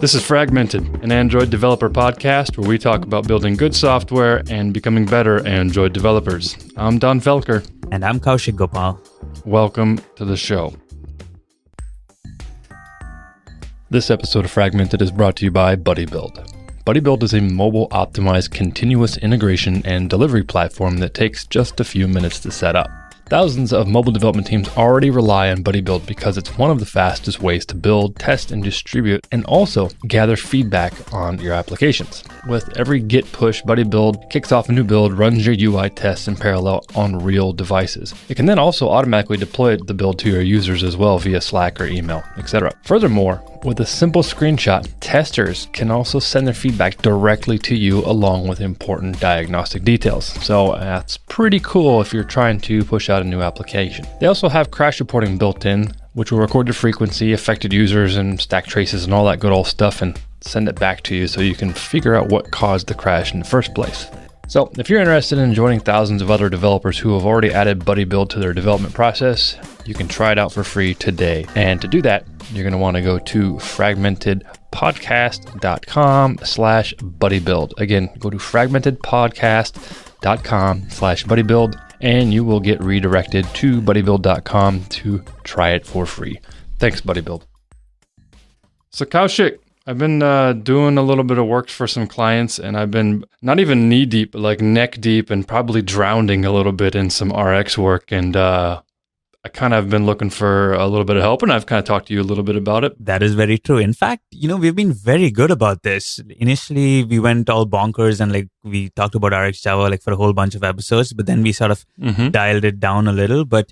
This is Fragmented, an Android developer podcast where we talk about building good software and becoming better Android developers. I'm Don Felker. And I'm Kaushik Gopal. Welcome to the show. This episode of Fragmented is brought to you by BuddyBuild. BuddyBuild is a mobile-optimized continuous integration and delivery platform that takes just a few minutes to set up. Thousands of mobile development teams already rely on BuddyBuild because it's one of the fastest ways to build, test, and distribute, and also gather feedback on your applications. With every Git push, BuddyBuild kicks off a new build, runs your UI tests in parallel on real devices. It can then also automatically deploy the build to your users as well via Slack or email, etc. Furthermore, with a simple screenshot, testers can also send their feedback directly to you along with important diagnostic details. So that's pretty cool if you're trying to push out a new application. They also have crash reporting built in, which will record the frequency, affected users, and stack traces and all that good old stuff and send it back to you so you can figure out what caused the crash in the first place. So if you're interested in joining thousands of other developers who have already added BuddyBuild to their development process, you can try it out for free today. And to do that, you're going to want to go to fragmentedpodcast.com/BuddyBuild. Again, go to fragmentedpodcast.com/BuddyBuild, and you will get redirected to buddybuild.com to try it for free. Thanks, BuddyBuild. So Kaushik, I've been doing a little bit of work for some clients, and I've been not even knee deep, but like neck deep and probably drowning a little bit in some RX work. And I kind of been looking for a little bit of help, and I've kind of talked to you a little bit about it. That is very true. In fact, we've been very good about this. Initially, we went all bonkers and we talked about RxJava for a whole bunch of episodes, but then we sort of dialed it down a little. But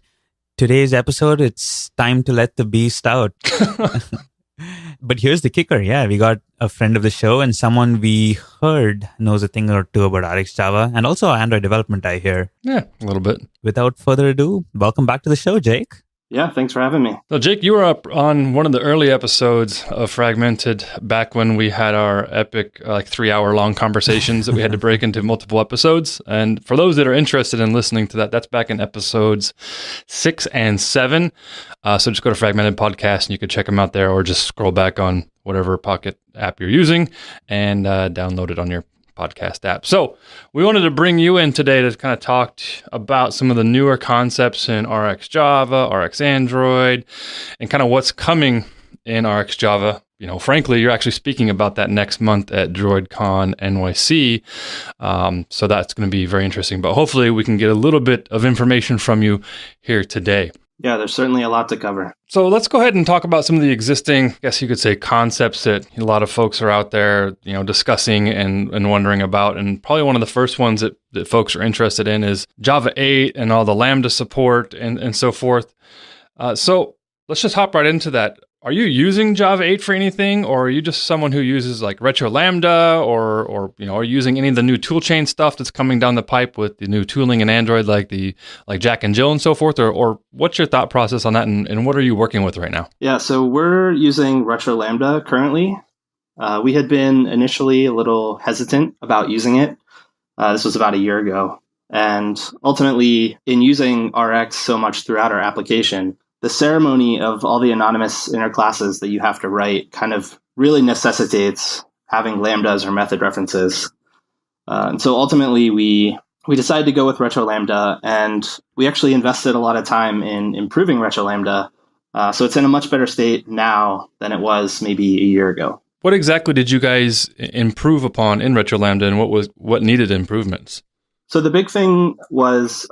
today's episode, it's time to let the beast out. But here's the kicker. Yeah, we got a friend of the show and someone we heard knows a thing or two about RxJava and also Android development, I hear. Yeah, a little bit. Without further ado, welcome back to the show, Jake. Yeah, thanks for having me. So Jake, you were up on one of the early episodes of Fragmented back when we had our epic 3-hour long conversations that we had to break into multiple episodes. And for those that are interested in listening to that, that's back in episodes 6 and 7. So just go to Fragmented Podcast and you can check them out there, or just scroll back on whatever Pocket app you're using and download it on your podcast app. So we wanted to bring you in today to kind of talk about some of the newer concepts in RxJava, RxAndroid, and kind of what's coming in RxJava. Frankly, you're actually speaking about that next month at droidcon.nyc. So that's going to be very interesting, but hopefully we can get a little bit of information from you here today. Yeah, there's certainly a lot to cover. So let's go ahead and talk about some of the existing, I guess you could say, concepts that a lot of folks are out there, discussing and wondering about. And probably one of the first ones that folks are interested in is Java 8 and all the Lambda support and so forth. So let's just hop right into that. Are you using Java 8 for anything, or are you just someone who uses Retrolambda, or are you using any of the new toolchain stuff that's coming down the pipe with the new tooling in Android, like Jack and Jill and so forth, or what's your thought process on that, and what are you working with right now? Yeah, so we're using Retrolambda currently. We had been initially a little hesitant about using it. This was about a year ago, and ultimately, in using Rx so much throughout our application, the ceremony of all the anonymous inner classes that you have to write kind of really necessitates having lambdas or method references. And so ultimately, we decided to go with Retrolambda, and we actually invested a lot of time in improving Retrolambda. So it's in a much better state now than it was maybe a year ago. What exactly did you guys improve upon in Retrolambda, and what needed improvements? So the big thing was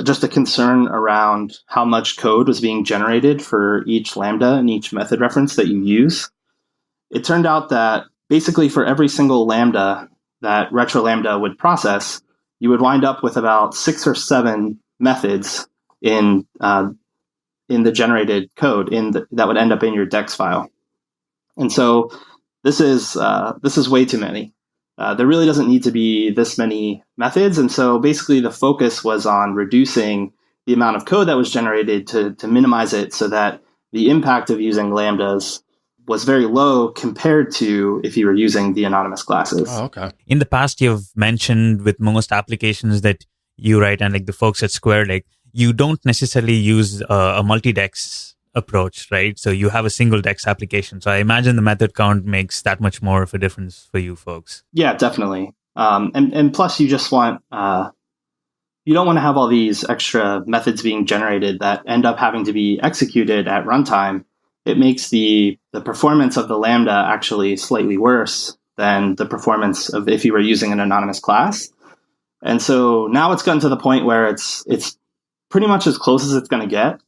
just a concern around how much code was being generated for each Lambda and each method reference that you use. It turned out that basically for every single Lambda that Retrolambda would process, you would wind up with about 6 or 7 methods in the generated code that would end up in your DEX file. And so this is way too many. There really doesn't need to be this many methods. And so basically the focus was on reducing the amount of code that was generated to minimize it so that the impact of using Lambdas was very low compared to if you were using the anonymous classes. Oh, okay. In the past, you've mentioned with most applications that you write and the folks at Square, you don't necessarily use a multi-DEX approach, right? So you have a single DEX application. So I imagine the method count makes that much more of a difference for you folks. Yeah, definitely. And plus, you just want you don't want to have all these extra methods being generated that end up having to be executed at runtime. It makes the performance of the Lambda actually slightly worse than the performance of if you were using an anonymous class. And so now it's gotten to the point where it's pretty much as close as it's going to get.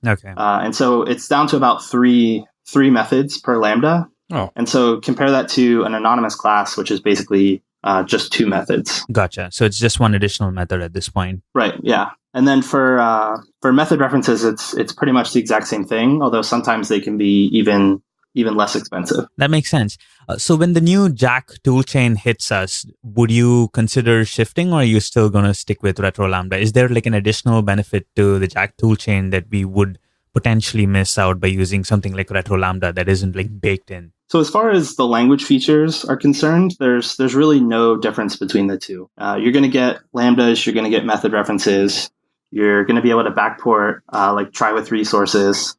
Okay. And so it's down to about three methods per Lambda. Oh. And so compare that to an anonymous class, which is basically just 2 methods. Gotcha. So it's just one additional method at this point. Right. Yeah. And then for method references, it's pretty much the exact same thing, although sometimes they can be even less expensive. That makes sense. So when the new Jack toolchain hits us, would you consider shifting, or are you still going to stick with Retrolambda? Is there like an additional benefit to the Jack toolchain that we would potentially miss out by using something like Retrolambda that isn't like baked in? So as far as the language features are concerned, there's really no difference between the two. You're going to get lambdas, you're going to get method references, you're going to be able to backport like try with resources.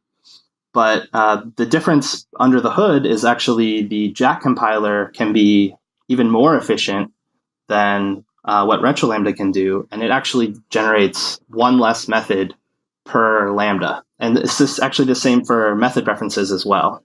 But the difference under the hood is actually the Jack compiler can be even more efficient than what Retrolambda can do, and it actually generates one less method per lambda. And this is actually the same for method references as well.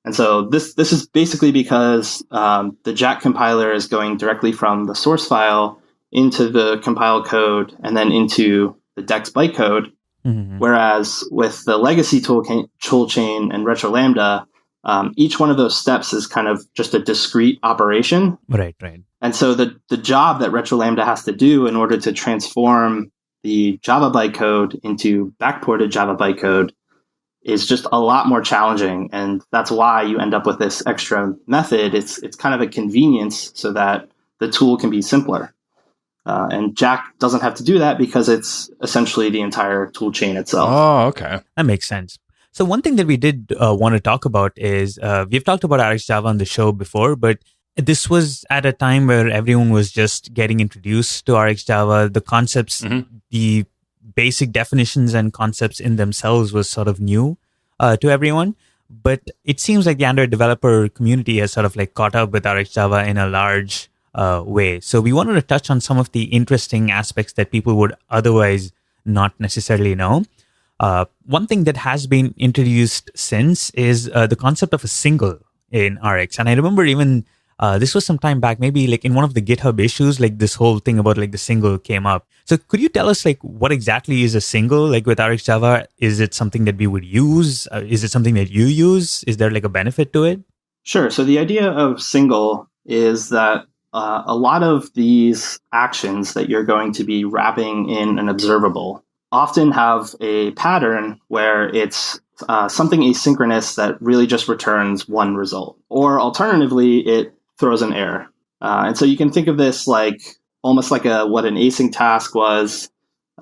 And so this is basically because the Jack compiler is going directly from the source file into the compile code and then into the DEX bytecode. Mm-hmm. Whereas with the legacy toolchain and Retrolambda, each one of those steps is kind of just a discrete operation. Right. And so the job that Retrolambda has to do in order to transform the Java bytecode into backported Java bytecode is just a lot more challenging. And that's why you end up with this extra method. It's kind of a convenience so that the tool can be simpler. And Jack doesn't have to do that because it's essentially the entire tool chain itself. Oh, okay. That makes sense. So one thing that we did want to talk about is we've talked about RxJava on the show before, but this was at a time where everyone was just getting introduced to RxJava. The concepts, the basic definitions and concepts in themselves was sort of new to everyone. But it seems like the Android developer community has sort of like caught up with RxJava in a large way. So we wanted to touch on some of the interesting aspects that people would otherwise not necessarily know. One thing that has been introduced since is the concept of a single in Rx. And I remember even this was some time back, maybe like in one of the GitHub issues, like this whole thing about like the single came up. So could you tell us like what exactly is a single? Like with RxJava, is it something that we would use? Is it something that you use? Is there like a benefit to it? Sure. So the idea of single is that a lot of these actions that you're going to be wrapping in an observable often have a pattern where it's something asynchronous that really just returns one result. Or alternatively, it throws an error. And so you can think of this like almost like what an async task was.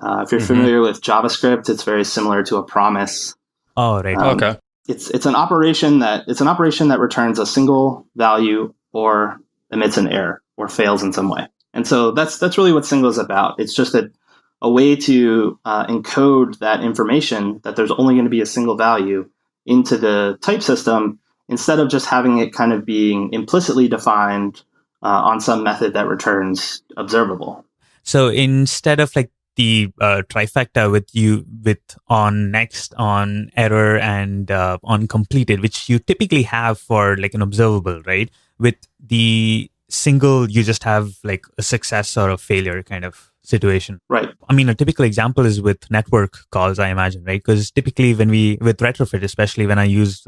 If you're familiar with JavaScript, it's very similar to a promise. Oh, right. Okay. It's an operation that returns a single value or emits an error or fails in some way. And so that's really what single is about. It's just a way to encode that information that there's only going to be a single value into the type system instead of just having it kind of being implicitly defined on some method that returns observable. So instead of like the trifecta with on next, on error, and on completed, which you typically have for like an observable, right? With the single, you just have like a success or a failure kind of situation. Right. I mean, a typical example is with network calls, I imagine, right? Because typically with retrofit, especially when I use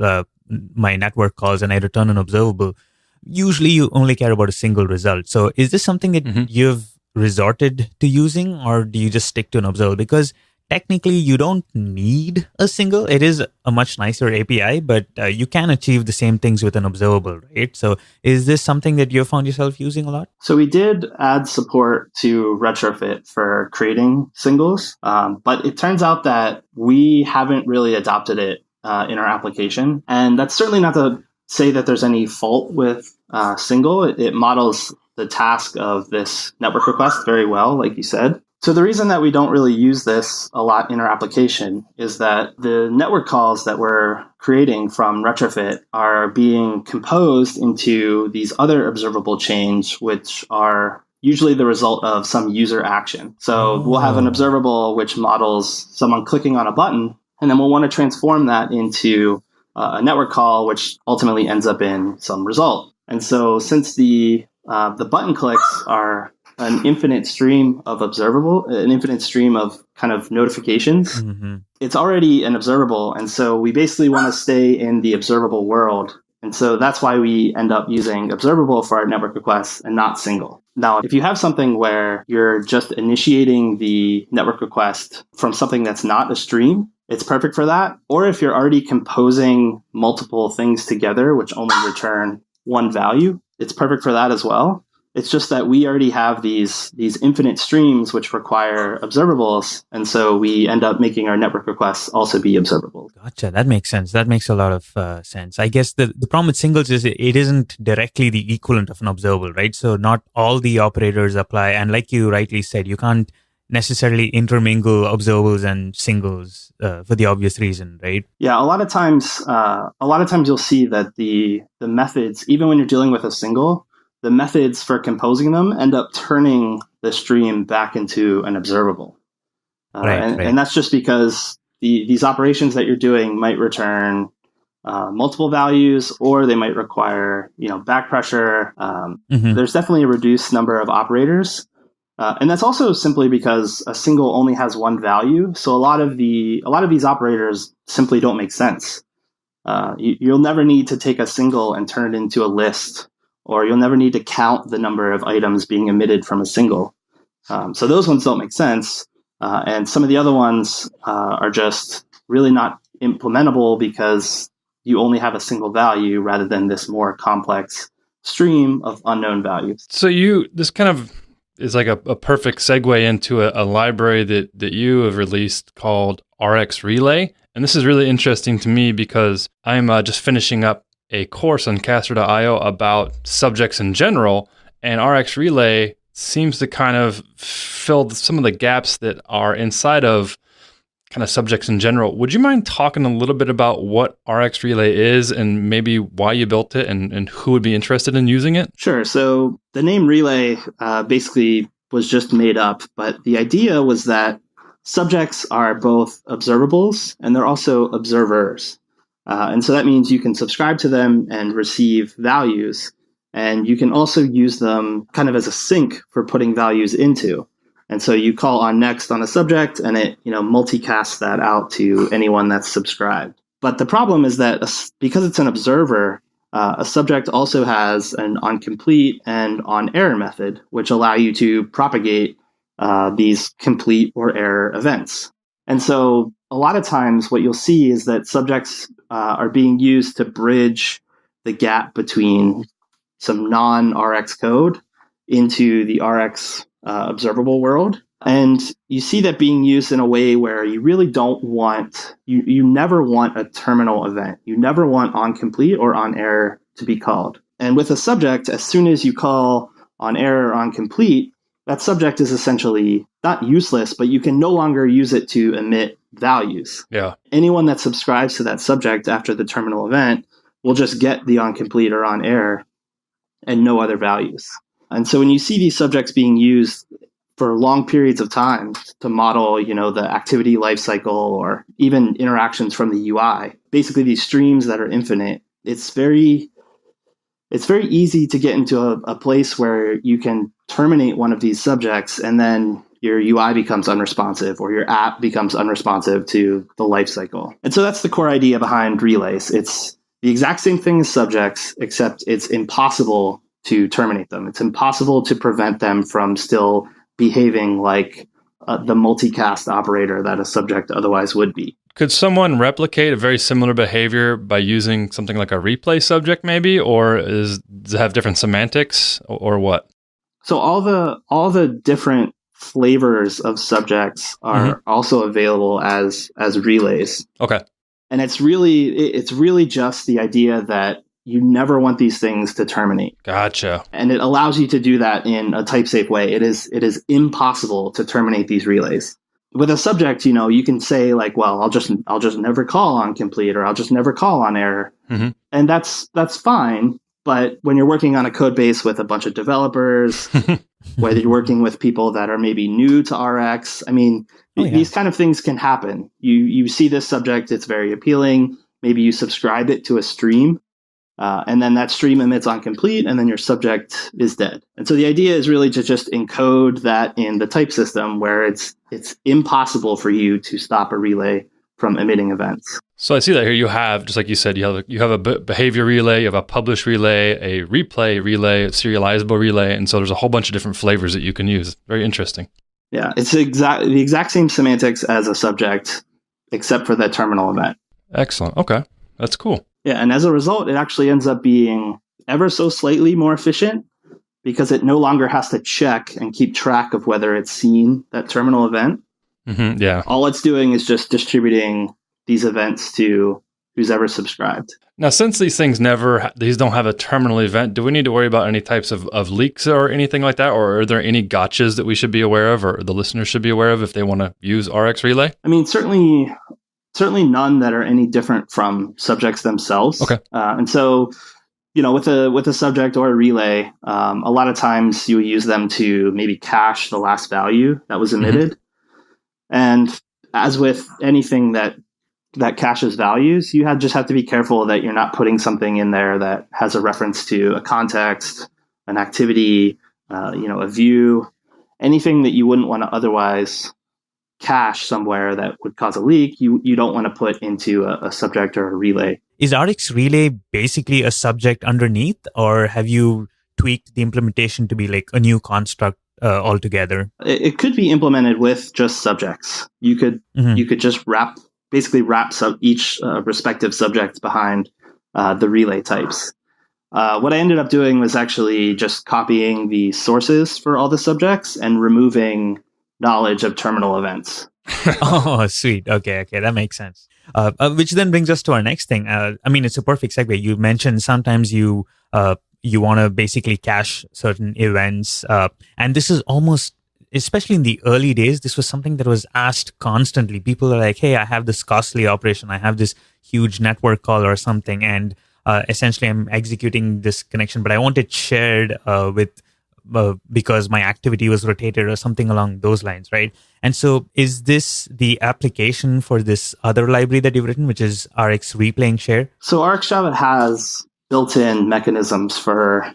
my network calls and I return an observable, usually you only care about a single result. So is this something that you've resorted to using, or do you just stick to an observable? Because technically you don't need a single. It is a much nicer API, but you can achieve the same things with an observable, right? So is this something that you found yourself using a lot? So we did add support to retrofit for creating singles, but it turns out that we haven't really adopted it in our application. And that's certainly not to say that there's any fault with single. It models the task of this network request very well, like you said. So the reason that we don't really use this a lot in our application is that the network calls that we're creating from retrofit are being composed into these other observable chains, which are usually the result of some user action. So we'll have an observable which models someone clicking on a button, and then we'll want to transform that into a network call, which ultimately ends up in some result. And so since the button clicks are an infinite stream of observable, an infinite stream of kind of notifications, it's already an observable. And so we basically want to stay in the observable world. And so that's why we end up using observable for our network requests and not single. Now, if you have something where you're just initiating the network request from something that's not a stream, it's perfect for that. Or if you're already composing multiple things together, which only return one value, it's perfect for that as well. It's just that we already have these infinite streams which require observables, and so we end up making our network requests also be observable. Gotcha. That makes sense. That makes a lot of sense. I guess the problem with singles is it isn't directly the equivalent of an observable, right? So not all the operators apply, and like you rightly said, you can't necessarily intermingle observables and singles for the obvious reason, right? Yeah, a lot of times you'll see that the methods, even when you're dealing with a single, the methods for composing them end up turning the stream back into an observable. Right. And that's just because these operations that you're doing might return multiple values, or they might require, back pressure. There's definitely a reduced number of operators. And that's also simply because a single only has one value. So a lot of these operators simply don't make sense. You'll never need to take a single and turn it into a list, or you'll never need to count the number of items being emitted from a single. So those ones don't make sense. And some of the other ones are just really not implementable because you only have a single value rather than this more complex stream of unknown values. So this kind of is like a perfect segue into a library that you have released called RxRelay. And this is really interesting to me because I'm just finishing up a course on Caster.io about subjects in general, and RxRelay seems to kind of fill some of the gaps that are inside of kind of subjects in general. Would you mind talking a little bit about what RxRelay is and maybe why you built it and who would be interested in using it? Sure. So the name Relay basically was just made up, but the idea was that subjects are both observables and they're also observers. And so that means you can subscribe to them and receive values. And you can also use them kind of as a sink for putting values into. And so you call on next on a subject and it, multicasts that out to anyone that's subscribed. But the problem is that because it's an observer, a subject also has an onComplete and onError method, which allow you to propagate these complete or error events. And so a lot of times what you'll see is that subjects are being used to bridge the gap between some non-Rx code into the Rx observable world. And you see that being used in a way where you really don't want, you never want a terminal event. You never want onComplete or onError to be called. And with a subject, as soon as you call onError or onComplete, that subject is essentially not useless, but you can no longer use it to emit values. Yeah. Anyone that subscribes to that subject after the terminal event will just get the onComplete or onError and no other values. And so when you see these subjects being used for long periods of time to model, the activity lifecycle or even interactions from the UI, basically these streams that are infinite, it's very easy to get into a place where you can terminate one of these subjects and then your UI becomes unresponsive or your app becomes unresponsive to the lifecycle. And so that's the core idea behind relays. It's the exact same thing as subjects, except it's impossible to terminate them. It's impossible to prevent them from still behaving like the multicast operator that a subject otherwise would be. Could someone replicate a very similar behavior by using something like a replay subject maybe, or does it have different semantics or what? So all the different flavors of subjects are also available as relays. Okay. And it's really just the idea that you never want these things to terminate. Gotcha. And it allows you to do that in a type-safe way. It is impossible to terminate these relays. With a subject, you can say like, well, I'll just never call on complete, or I'll just never call on error. Mm-hmm. And that's fine. But when you're working on a code base with a bunch of developers, whether you're working with people that are maybe new to Rx, these kind of things can happen. You see this subject, it's very appealing. Maybe you subscribe it to a stream, and then that stream emits on complete, and then your subject is dead. And so the idea is really to just encode that in the type system where it's impossible for you to stop a relay from emitting events. So I see that here you have, just like you said, you have a behavior relay, you have a publish relay, a replay relay, a serializable relay, and so there's a whole bunch of different flavors that you can use. Very interesting. Yeah, it's the exact same semantics as a subject, except for that terminal event. Excellent. Okay, that's cool. Yeah, and as a result, it actually ends up being ever so slightly more efficient because it no longer has to check and keep track of whether it's seen that terminal event. Mm-hmm, yeah. All it's doing is just distributing these events to who's ever subscribed. Now, since these things these don't have a terminal event, do we need to worry about any types of leaks or anything like that? Or are there any gotchas that we should be aware of, or the listeners should be aware of if they want to use RxRelay? Certainly none that are any different from subjects themselves. Okay. And so, with a subject or a relay, a lot of times you will use them to maybe cache the last value that was emitted. Mm-hmm. And as with anything that caches values, you just have to be careful that you're not putting something in there that has a reference to a context, an activity, a view, anything that you wouldn't want to otherwise cache somewhere that would cause a leak. You don't want to put into a subject or a relay. Is RxRelay basically a subject underneath, or have you tweaked the implementation to be like a new construct altogether? It could be implemented with just subjects. You could just wrap each respective subject behind the relay types. What I ended up doing was actually just copying the sources for all the subjects and removing knowledge of terminal events. Oh, sweet. Okay, that makes sense. Which then brings us to our next thing. It's a perfect segue. You mentioned sometimes you want to basically cache certain events. And this is almost, especially in the early days, this was something that was asked constantly. People are like, hey, I have this costly operation. I have this huge network call or something. And essentially I'm executing this connection, but I want it shared because my activity was rotated or something along those lines, right? And so is this the application for this other library that you've written, which is RxReplayingShare? So RxJava has built-in mechanisms for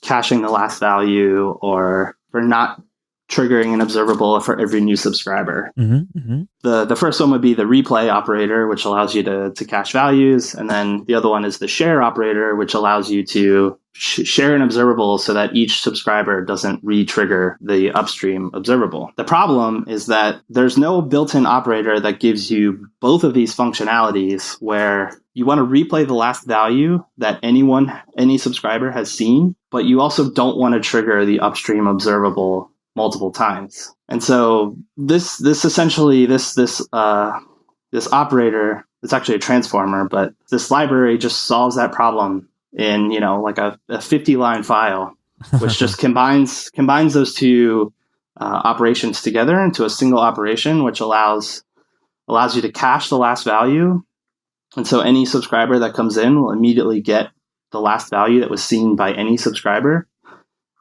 caching the last value or for not triggering an observable for every new subscriber. Mm-hmm, mm-hmm. The first one would be the replay operator, which allows you to cache values. And then the other one is the share operator, which allows you to share an observable so that each subscriber doesn't re-trigger the upstream observable. The problem is that there's no built-in operator that gives you both of these functionalities where you want to replay the last value that any subscriber has seen, but you also don't want to trigger the upstream observable multiple times. And so this operator, it's actually a transformer, but this library just solves that problem in, like a 50-line file, which just combines those two operations together into a single operation, which allows you to cache the last value. And so any subscriber that comes in will immediately get the last value that was seen by any subscriber.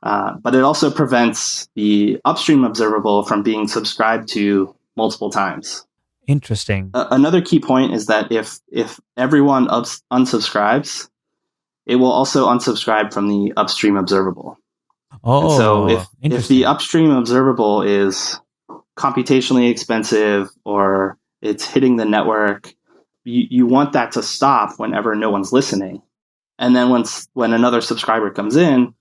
But it also prevents the upstream observable from being subscribed to multiple times. Interesting. Another key point is that if everyone unsubscribes, it will also unsubscribe from the upstream observable. Oh, and so if the upstream observable is computationally expensive or it's hitting the network, you want that to stop whenever no one's listening. And then when another subscriber comes in,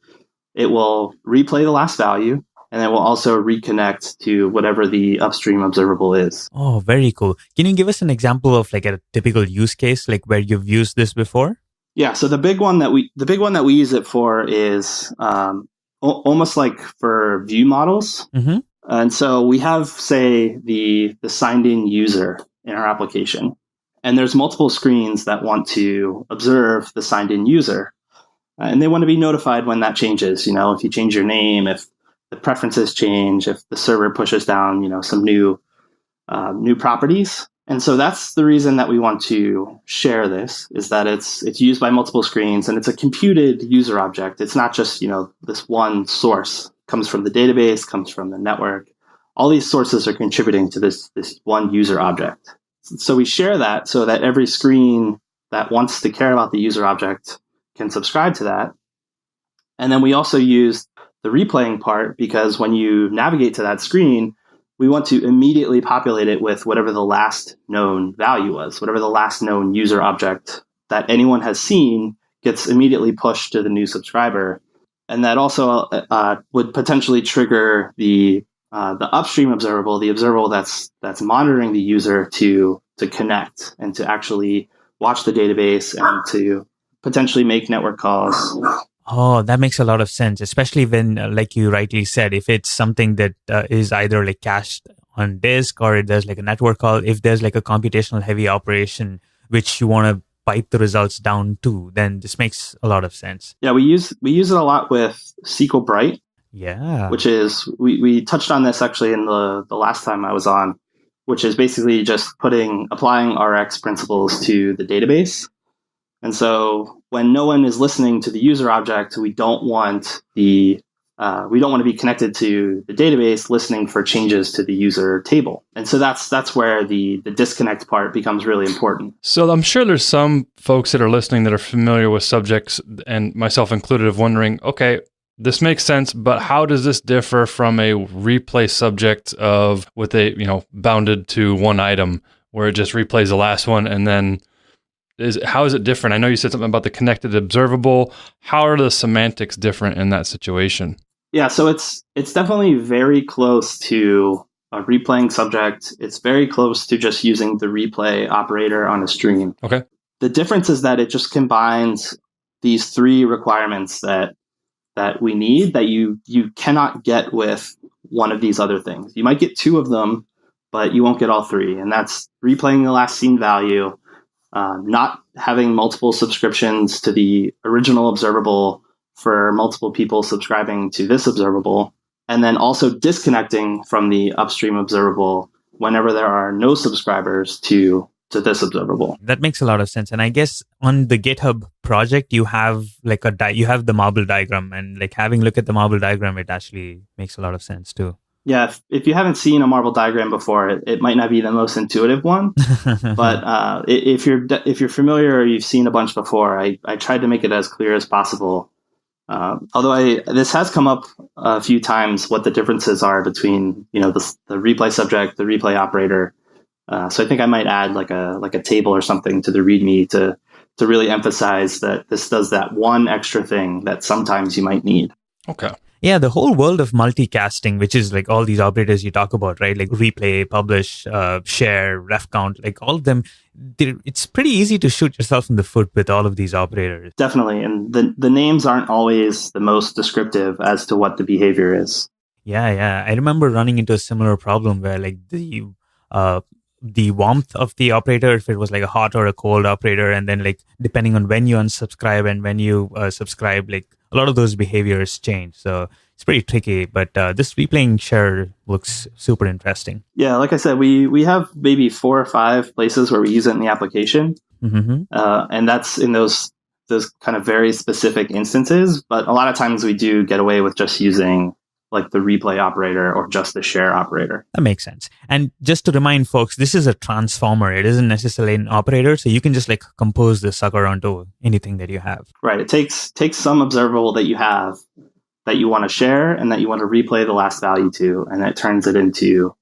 it will replay the last value, and then we'll also reconnect to whatever the upstream observable is. Oh, very cool. Can you give us an example of like a typical use case, like where you've used this before? Yeah. So the big one that we use it for is almost like for view models. Mm-hmm. And so we have, say, the signed in user in our application. And there's multiple screens that want to observe the signed in user. And they want to be notified when that changes. If you change your name, if the preferences change, if the server pushes down, some new properties. And so that's the reason that we want to share this, is that it's used by multiple screens and it's a computed user object. It's not just, this one source. It comes from the database, comes from the network. All these sources are contributing to this one user object. So we share that so that every screen that wants to care about the user object can subscribe to that. And then we also use the replaying part, because when you navigate to that screen, we want to immediately populate it with whatever the last known value was, whatever the last known user object that anyone has seen gets immediately pushed to the new subscriber. And that also would potentially trigger the upstream observable, the observable that's monitoring the user to connect and to actually watch the database and to potentially make network calls. Oh, that makes a lot of sense, especially when, like you rightly said, if it's something that is either like cached on disk or there's like a network call, if there's like a computational heavy operation which you want to pipe the results down to, then this makes a lot of sense. Yeah, we use it a lot with SqlBrite. Yeah. Which is, we touched on this actually in the last time I was on, which is basically just applying Rx principles to the database. And so when no one is listening to the user object, we don't want to be connected to the database listening for changes to the user table. And so that's where the disconnect part becomes really important. So I'm sure there's some folks that are listening that are familiar with subjects, and myself included, of wondering, okay, this makes sense, but how does this differ from a replay subject with a, bounded to one item where it just replays the last one, and then how is it different? I know you said something about the connected observable. How are the semantics different in that situation? Yeah, so it's definitely very close to a replaying subject. It's very close to just using the replay operator on a stream. Okay. The difference is that it just combines these three requirements that we need that you cannot get with one of these other things. You might get two of them, but you won't get all three. And that's replaying the last seen value, not having multiple subscriptions to the original observable for multiple people subscribing to this observable, and then also disconnecting from the upstream observable whenever there are no subscribers to this observable. That makes a lot of sense. And I guess on the GitHub project, you have like you have the marble diagram, and like having a look at the marble diagram, it actually makes a lot of sense too. Yeah, if you haven't seen a marble diagram before, it might not be the most intuitive one, but if you're familiar or you've seen a bunch before, I tried to make it as clear as possible. Although this has come up a few times, what the differences are between the replay subject, the replay operator. So I think I might add like a table or something to the README to really emphasize that this does that one extra thing that sometimes you might need. Okay. Yeah, the whole world of multicasting, which is like all these operators you talk about, right? Like replay, publish, share, ref count, like all of them. It's pretty easy to shoot yourself in the foot with all of these operators. Definitely. And the names aren't always the most descriptive as to what the behavior is. Yeah. I remember running into a similar problem where like the warmth of the operator, if it was like a hot or a cold operator, and then like depending on when you unsubscribe and when you subscribe, like a lot of those behaviors change. So it's pretty tricky, but this replaying share looks super interesting. Yeah, like I said, we have maybe 4 or 5 places where we use it in the application, and that's in those kind of very specific instances. But a lot of times we do get away with just using like the replay operator or just the share operator. That makes sense. And just to remind folks, this is a transformer. It isn't necessarily an operator. So you can just like compose the sucker onto anything that you have. Right. It takes some observable that you have that you want to share and that you want to replay the last value to, and it turns it into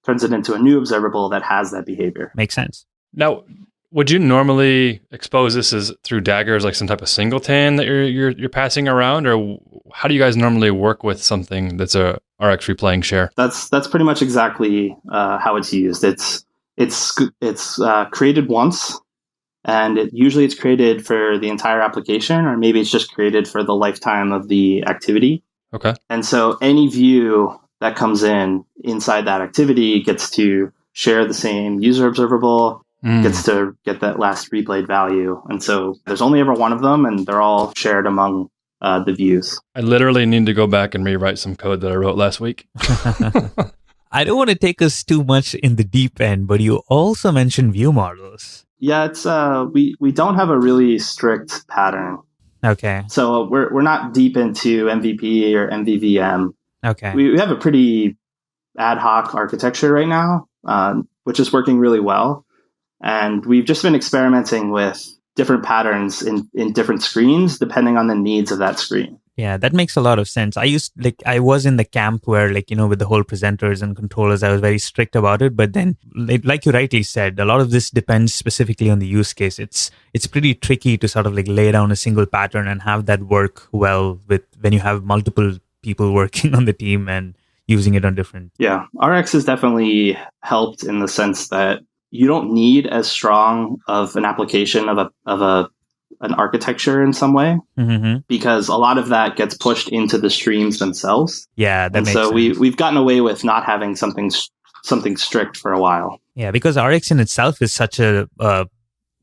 a new observable that has that behavior. Makes sense. Now, would you normally expose this as through Dagger as like some type of singleton that you're passing around, or how do you guys normally work with something that's a RxReplayingShare? That's pretty much exactly how it's used. It's created once, and usually it's created for the entire application, or maybe it's just created for the lifetime of the activity. Okay. And so any view that comes inside that activity gets to share the same user observable. gets to get that last replayed value. And so there's only ever one of them, and they're all shared among the views. I literally need to go back and rewrite some code that I wrote last week. I don't want to take us too much in the deep end, but you also mentioned view models. Yeah, it's we don't have a really strict pattern. Okay. So we're not deep into MVP or MVVM. Okay. We have a pretty ad hoc architecture right now, which is working really well. And we've just been experimenting with different patterns in different screens, depending on the needs of that screen. Yeah, that makes a lot of sense. I was in the camp where, with the whole presenters and controllers, I was very strict about it. But then, like you rightly said, a lot of this depends specifically on the use case. It's pretty tricky to sort of lay down a single pattern and have that work well when you have multiple people working on the team and using it on different. Yeah, Rx has definitely helped in the sense that you don't need as strong of an application of an architecture in some way, because a lot of that gets pushed into the streams themselves. Yeah, that makes sense. So we've gotten away with not having something strict for a while. Yeah, because Rx in itself is such a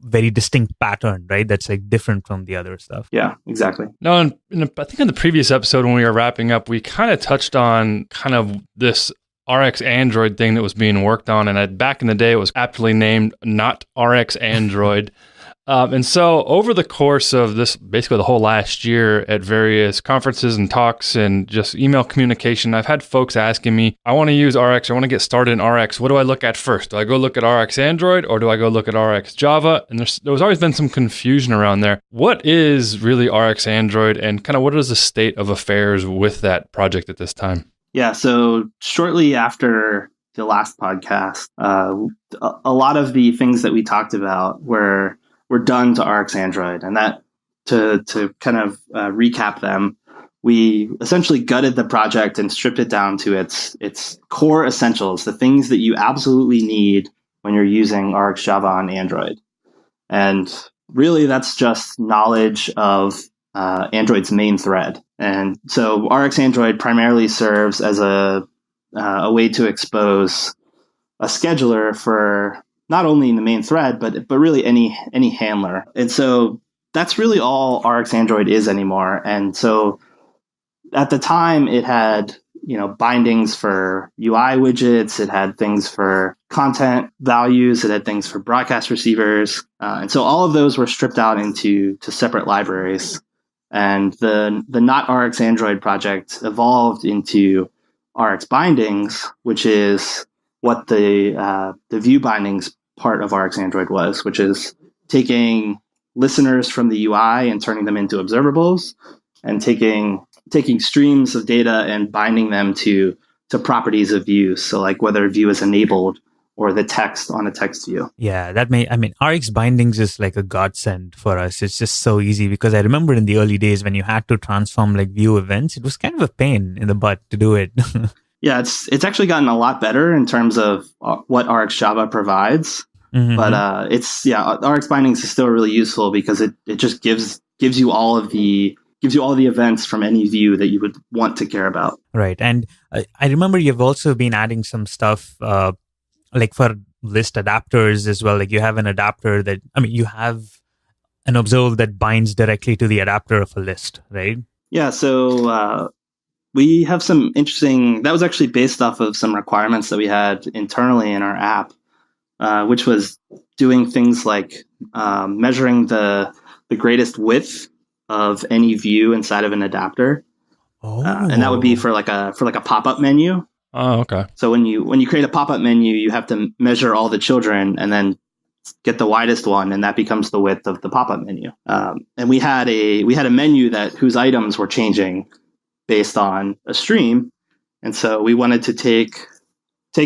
very distinct pattern, right? That's different from the other stuff. Yeah, exactly. No, and I think in the previous episode when we were wrapping up, we kind of touched on kind of this Rx Android thing that was being worked on, and back in the day, it was aptly named not Rx Android. And so over the course of this, basically the whole last year at various conferences and talks and just email communication, I've had folks asking me, I want to use Rx, I want to get started in Rx. What do I look at first? Do I go look at Rx Android or do I go look at RxJava? And there's always been some confusion around there. What is really Rx Android and kind of what is the state of affairs with that project at this time? Yeah, so shortly after the last podcast, a lot of the things that we talked about were done to Rx Android, and that to kind of recap them, we essentially gutted the project and stripped it down to its core essentials, the things that you absolutely need when you're using RxJava on Android. And really, that's just knowledge of Android's main thread. And so Rx Android primarily serves as a way to expose a scheduler for not only in the main thread, but really any handler. And so that's really all Rx Android is anymore. And so at the time, it had bindings for UI widgets, it had things for content values, it had things for broadcast receivers, and so all of those were stripped out into separate libraries. And the not Rx Android project evolved into RxBindings, which is what the view bindings part of Rx Android was, which is taking listeners from the UI and turning them into observables, and taking streams of data and binding them to properties of views. So like whether a view is enabled or the text on a text view. Yeah, RxBindings is like a godsend for us. It's just so easy because I remember in the early days when you had to transform view events, it was kind of a pain in the butt to do it. Yeah, it's actually gotten a lot better in terms of what RxJava provides. But RxBindings is still really useful because it just gives you all the events from any view that you would want to care about. Right, and I remember you've also been adding some stuff for list adapters as well. You have an adapter you have an observable that binds directly to the adapter of a list, right? Yeah, so we have some interesting, that was actually based off of some requirements that we had internally in our app, which was doing things like measuring the greatest width of any view inside of an adapter. And that would be for like a pop-up menu. Oh, okay. So when you create a pop-up menu, you have to measure all the children and then get the widest one, and that becomes the width of the pop-up menu. And we had a menu whose items were changing based on a stream, and so we wanted to take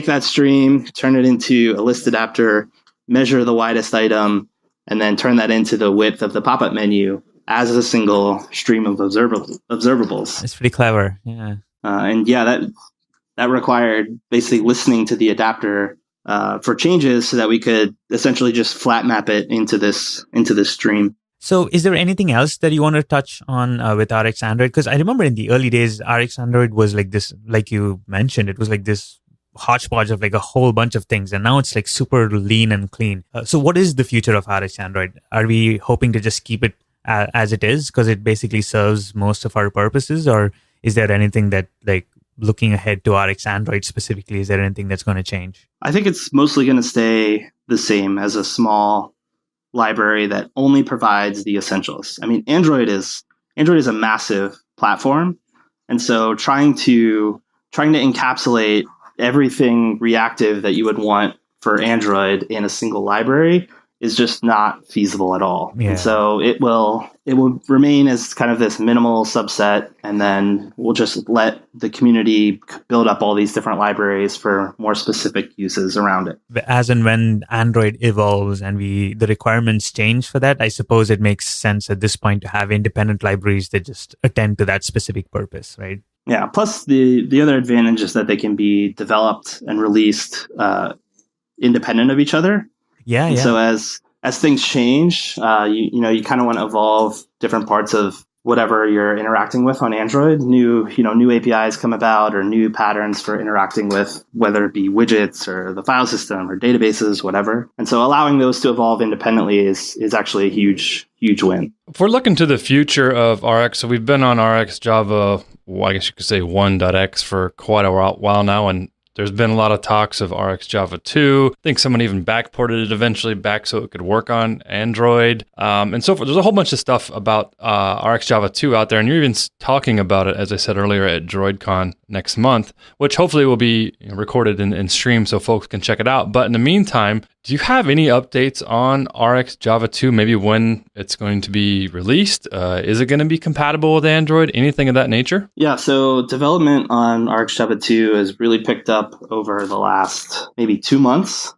that stream, turn it into a list adapter, measure the widest item, and then turn that into the width of the pop-up menu as a single stream of observables. It's pretty clever, yeah. That required basically listening to the adapter for changes so that we could essentially just flat map it into this stream. So is there anything else that you want to touch on with Rx Android? Because I remember in the early days, Rx Android was like this, like you mentioned, it was like this hodgepodge of like a whole bunch of things, and now it's like super lean and clean. So what is the future of Rx Android? Are we hoping to just keep it as it is because it basically serves most of our purposes, or is there anything that, like, looking ahead to Rx Android specifically, is there anything that's going to change? I think it's mostly going to stay the same as a small library that only provides the essentials. I mean, Android is a massive platform, and so trying to encapsulate everything reactive that you would want for Android in a single library is just not feasible at all. Yeah. And so it will remain as kind of this minimal subset, and then we'll just let the community build up all these different libraries for more specific uses around it. As and when Android evolves and the requirements change for that, I suppose it makes sense at this point to have independent libraries that just attend to that specific purpose, right? Yeah. Plus, the other advantage is that they can be developed and released independent of each other. Yeah. So as things change, you kind of want to evolve different parts of whatever you're interacting with on Android. New APIs come about, or new patterns for interacting with, whether it be widgets or the file system or databases, whatever. And so allowing those to evolve independently is actually a huge win. If we're looking to the future of Rx, so we've been on RxJava, I guess you could say 1.x for quite a while now, and there's been a lot of talks of RxJava 2. I think someone even backported it eventually back so it could work on Android, and so forth. There's a whole bunch of stuff about RxJava 2 out there, and you're even talking about it, as I said earlier, at droidcon next month, which hopefully will be recorded in stream so folks can check it out. But in the meantime, do you have any updates on RxJava 2, maybe when it's going to be released? Is it going to be compatible with Android? Anything of that nature? Yeah, so development on RxJava 2 has really picked up over the last maybe 2 months.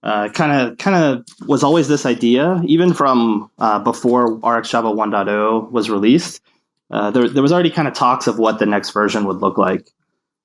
Kind of was always this idea, even from before RxJava 1.0 was released. There was already kind of talks of what the next version would look like.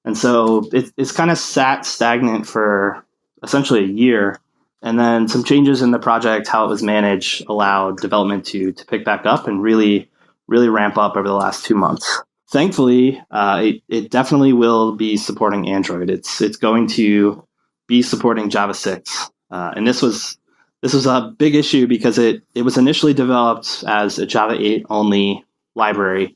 And so it's kind of sat stagnant for essentially a year. And then some changes in the project, how it was managed, allowed development to pick back up and really ramp up over the last 2 months. Thankfully, it definitely will be supporting Android. It's going to be supporting Java 6. And this was a big issue because it was initially developed as a Java 8 only library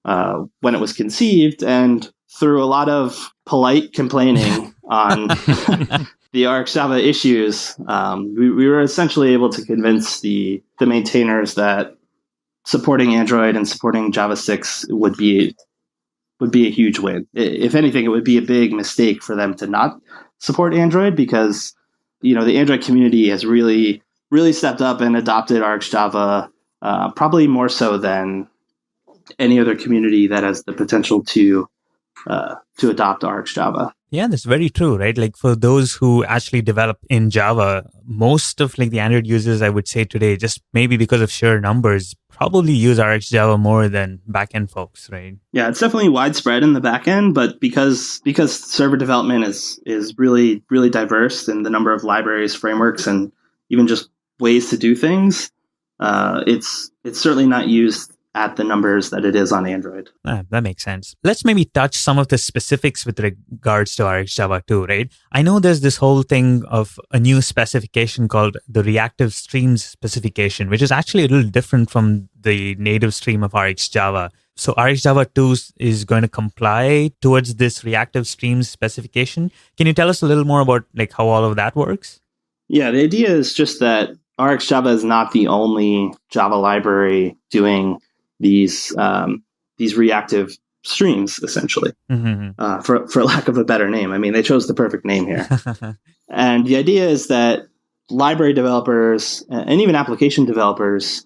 when it was conceived, and through a lot of polite complaining on the RxJava issues, we were essentially able to convince the maintainers that supporting Android and supporting Java 6 would be a huge win. If anything, it would be a big mistake for them to not support Android, because the Android community has really stepped up and adopted RxJava, probably more so than any other community that has the potential to adopt RxJava. Yeah, that's very true, right? Like, for those who actually develop in Java, most of like the Android users, I would say today, just maybe because of sheer numbers, probably use RxJava more than backend folks, right? Yeah, it's definitely widespread in the backend, but because server development is really diverse in the number of libraries, frameworks, and even just ways to do things, it's certainly not used at the numbers that it is on Android. That makes sense. Let's maybe touch some of the specifics with regards to RxJava 2, right? I know there's this whole thing of a new specification called the Reactive Streams specification, which is actually a little different from the native stream of RxJava. So RxJava 2 is going to comply towards this Reactive Streams specification. Can you tell us a little more about like how all of that works? Yeah, the idea is just that RxJava is not the only Java library doing these reactive streams, essentially, for lack of a better name. I mean, they chose the perfect name here. And the idea is that library developers and even application developers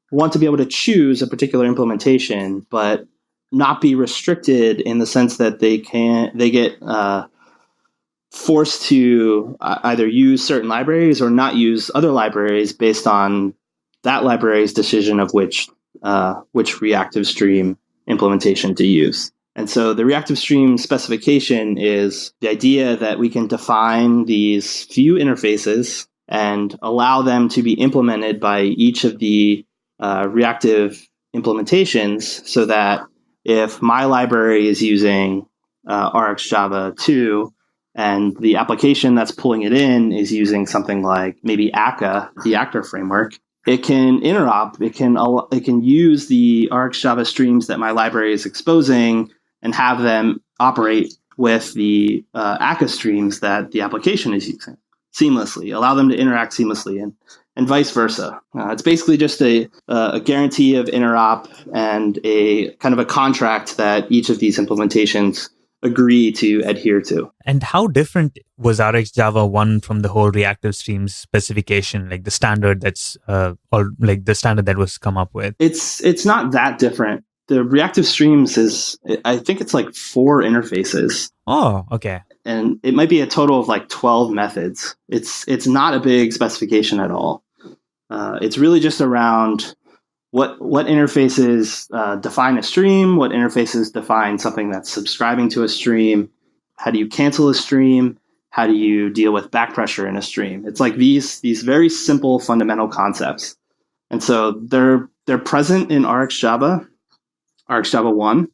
want to be able to choose a particular implementation, but not be restricted in the sense that they get forced to either use certain libraries or not use other libraries based on that library's decision of which reactive stream implementation to use. And so the reactive stream specification is the idea that we can define these few interfaces and allow them to be implemented by each of the reactive implementations, so that if my library is using RxJava 2 and the application that's pulling it in is using something like maybe akka, the actor framework, it can interop, it can use the RxJava streams that my library is exposing and have them operate with the akka streams that the application is using seamlessly, allow them to interact seamlessly, and vice versa. It's basically just a guarantee of interop and a kind of a contract that each of these implementations agree to adhere to. And how different was RxJava 1 from the whole Reactive Streams specification, like the standard that's or like the standard that was come up with? It's not that different. The Reactive Streams is, I think it's like 4 interfaces. Oh, okay. And it might be a total of like 12 methods. It's not a big specification at all. It's really just around what interfaces define a stream, what interfaces define something that's subscribing to a stream, how do you cancel a stream, how do you deal with back pressure in a stream. It's like these very simple fundamental concepts. And so they're present in RxJava 1.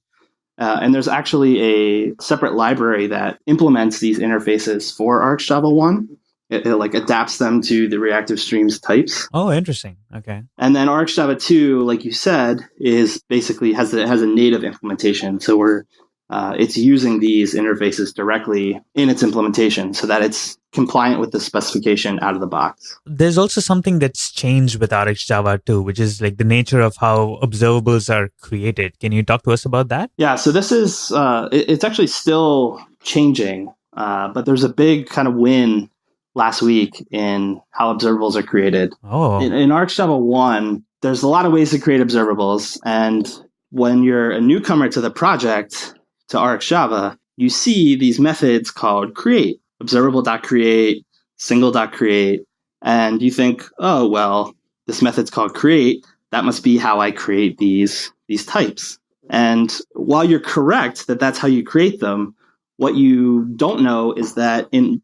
And there's actually a separate library that implements these interfaces for RxJava 1. It like adapts them to the Reactive Streams types. Oh, interesting. Okay. And then RxJava 2, like you said, is basically has a native implementation. So it's using these interfaces directly in its implementation so that it's compliant with the specification out of the box. There's also something that's changed with RxJava 2, which is like the nature of how observables are created. Can you talk to us about that? Yeah, so this is, it's actually still changing, but there's a big kind of win last week in how observables are created. Oh. In RxJava 1, there's a lot of ways to create observables. And when you're a newcomer to the project, to RxJava, you see these methods called create, observable.create, single.create, and you think, oh, well, this method's called create. That must be how I create these types. And while you're correct that that's how you create them, what you don't know is that in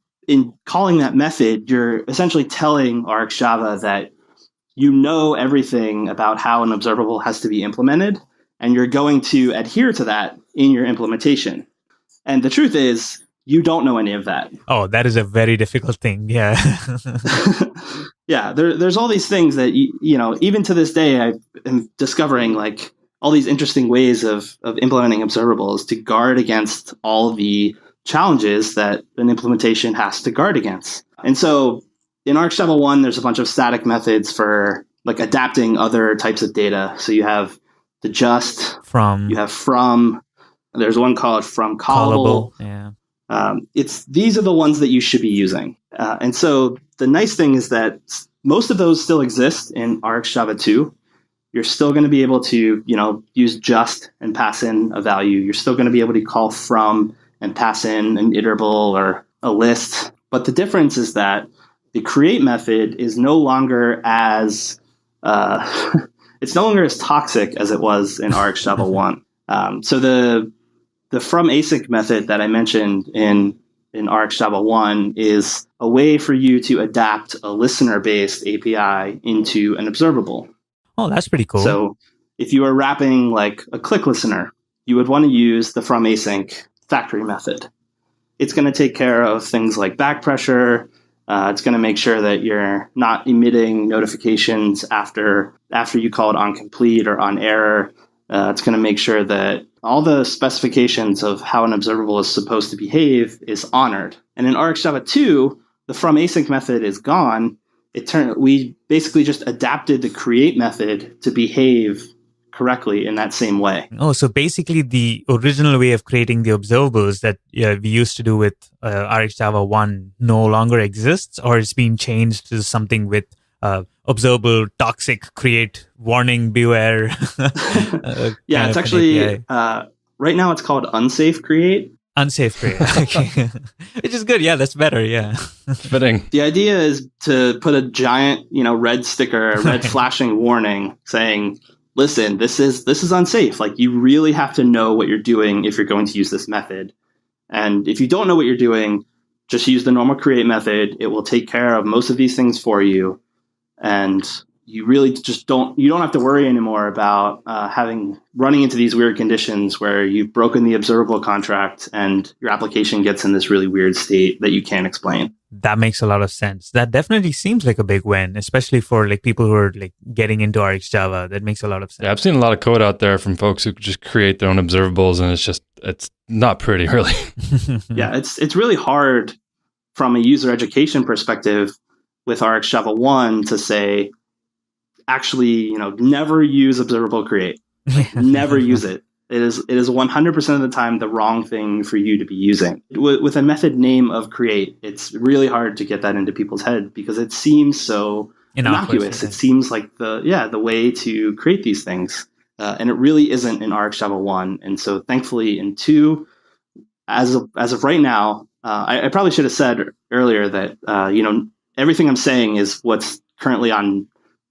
calling that method, you're essentially telling RxJava that you know everything about how an observable has to be implemented, and you're going to adhere to that in your implementation. And the truth is, you don't know any of that. Oh, that is a very difficult thing. Yeah. Yeah, there's all these things that, even to this day, I am discovering like all these interesting ways of implementing observables to guard against all the challenges that an implementation has to guard against. And so in RxJava 1, there's a bunch of static methods for like adapting other types of data. So you have the just, you have from, there's one called from callable. Yeah. These are the ones that you should be using. And so the nice thing is that most of those still exist in RxJava 2. You're still going to be able to, use just and pass in a value. You're still going to be able to call from and pass in an iterable or a list. But the difference is that the create method is no longer as it's no longer as toxic as it was in RxJava 1. So the fromAsync method that I mentioned in RxJava 1 is a way for you to adapt a listener-based API into an observable. Oh, that's pretty cool. So if you are wrapping like a click listener, you would want to use the fromAsync factory method. It's going to take care of things like back pressure. It's going to make sure that you're not emitting notifications after you call it on complete or on error. It's going to make sure that all the specifications of how an observable is supposed to behave is honored. And in RxJava 2, the fromAsync method is gone. We basically just adapted the create method to behave correctly in that same way. Oh, so basically the original way of creating the observables that we used to do with RxJava 1 no longer exists, or it's been changed to something with observable toxic create warning beware. Yeah, it's actually right now it's called unsafe create. Unsafe create. Okay. Which is good. Yeah, that's better. Yeah. Fitting. The idea is to put a giant, red sticker, red flashing warning saying, listen, this is unsafe. Like, you really have to know what you're doing if you're going to use this method. And if you don't know what you're doing, just use the normal create method. It will take care of most of these things for you. And you really just don't have to worry anymore about running into these weird conditions where you've broken the observable contract and your application gets in this really weird state that you can't explain. That makes a lot of sense. That definitely seems like a big win, especially for like people who are like getting into RxJava. That makes a lot of sense. Yeah, I've seen a lot of code out there from folks who just create their own observables, and it's not pretty, really. Yeah, it's really hard from a user education perspective with RxJava 1 to say, actually, never use observable create. Never use it. It is 100% of the time the wrong thing for you to be using. With a method name of create, it's really hard to get that into people's head because it seems so innocuous. It seems like the way to create these things. And it really isn't in RxJava 1. And so thankfully in 2, as of right now, I probably should have said earlier that everything I'm saying is what's currently on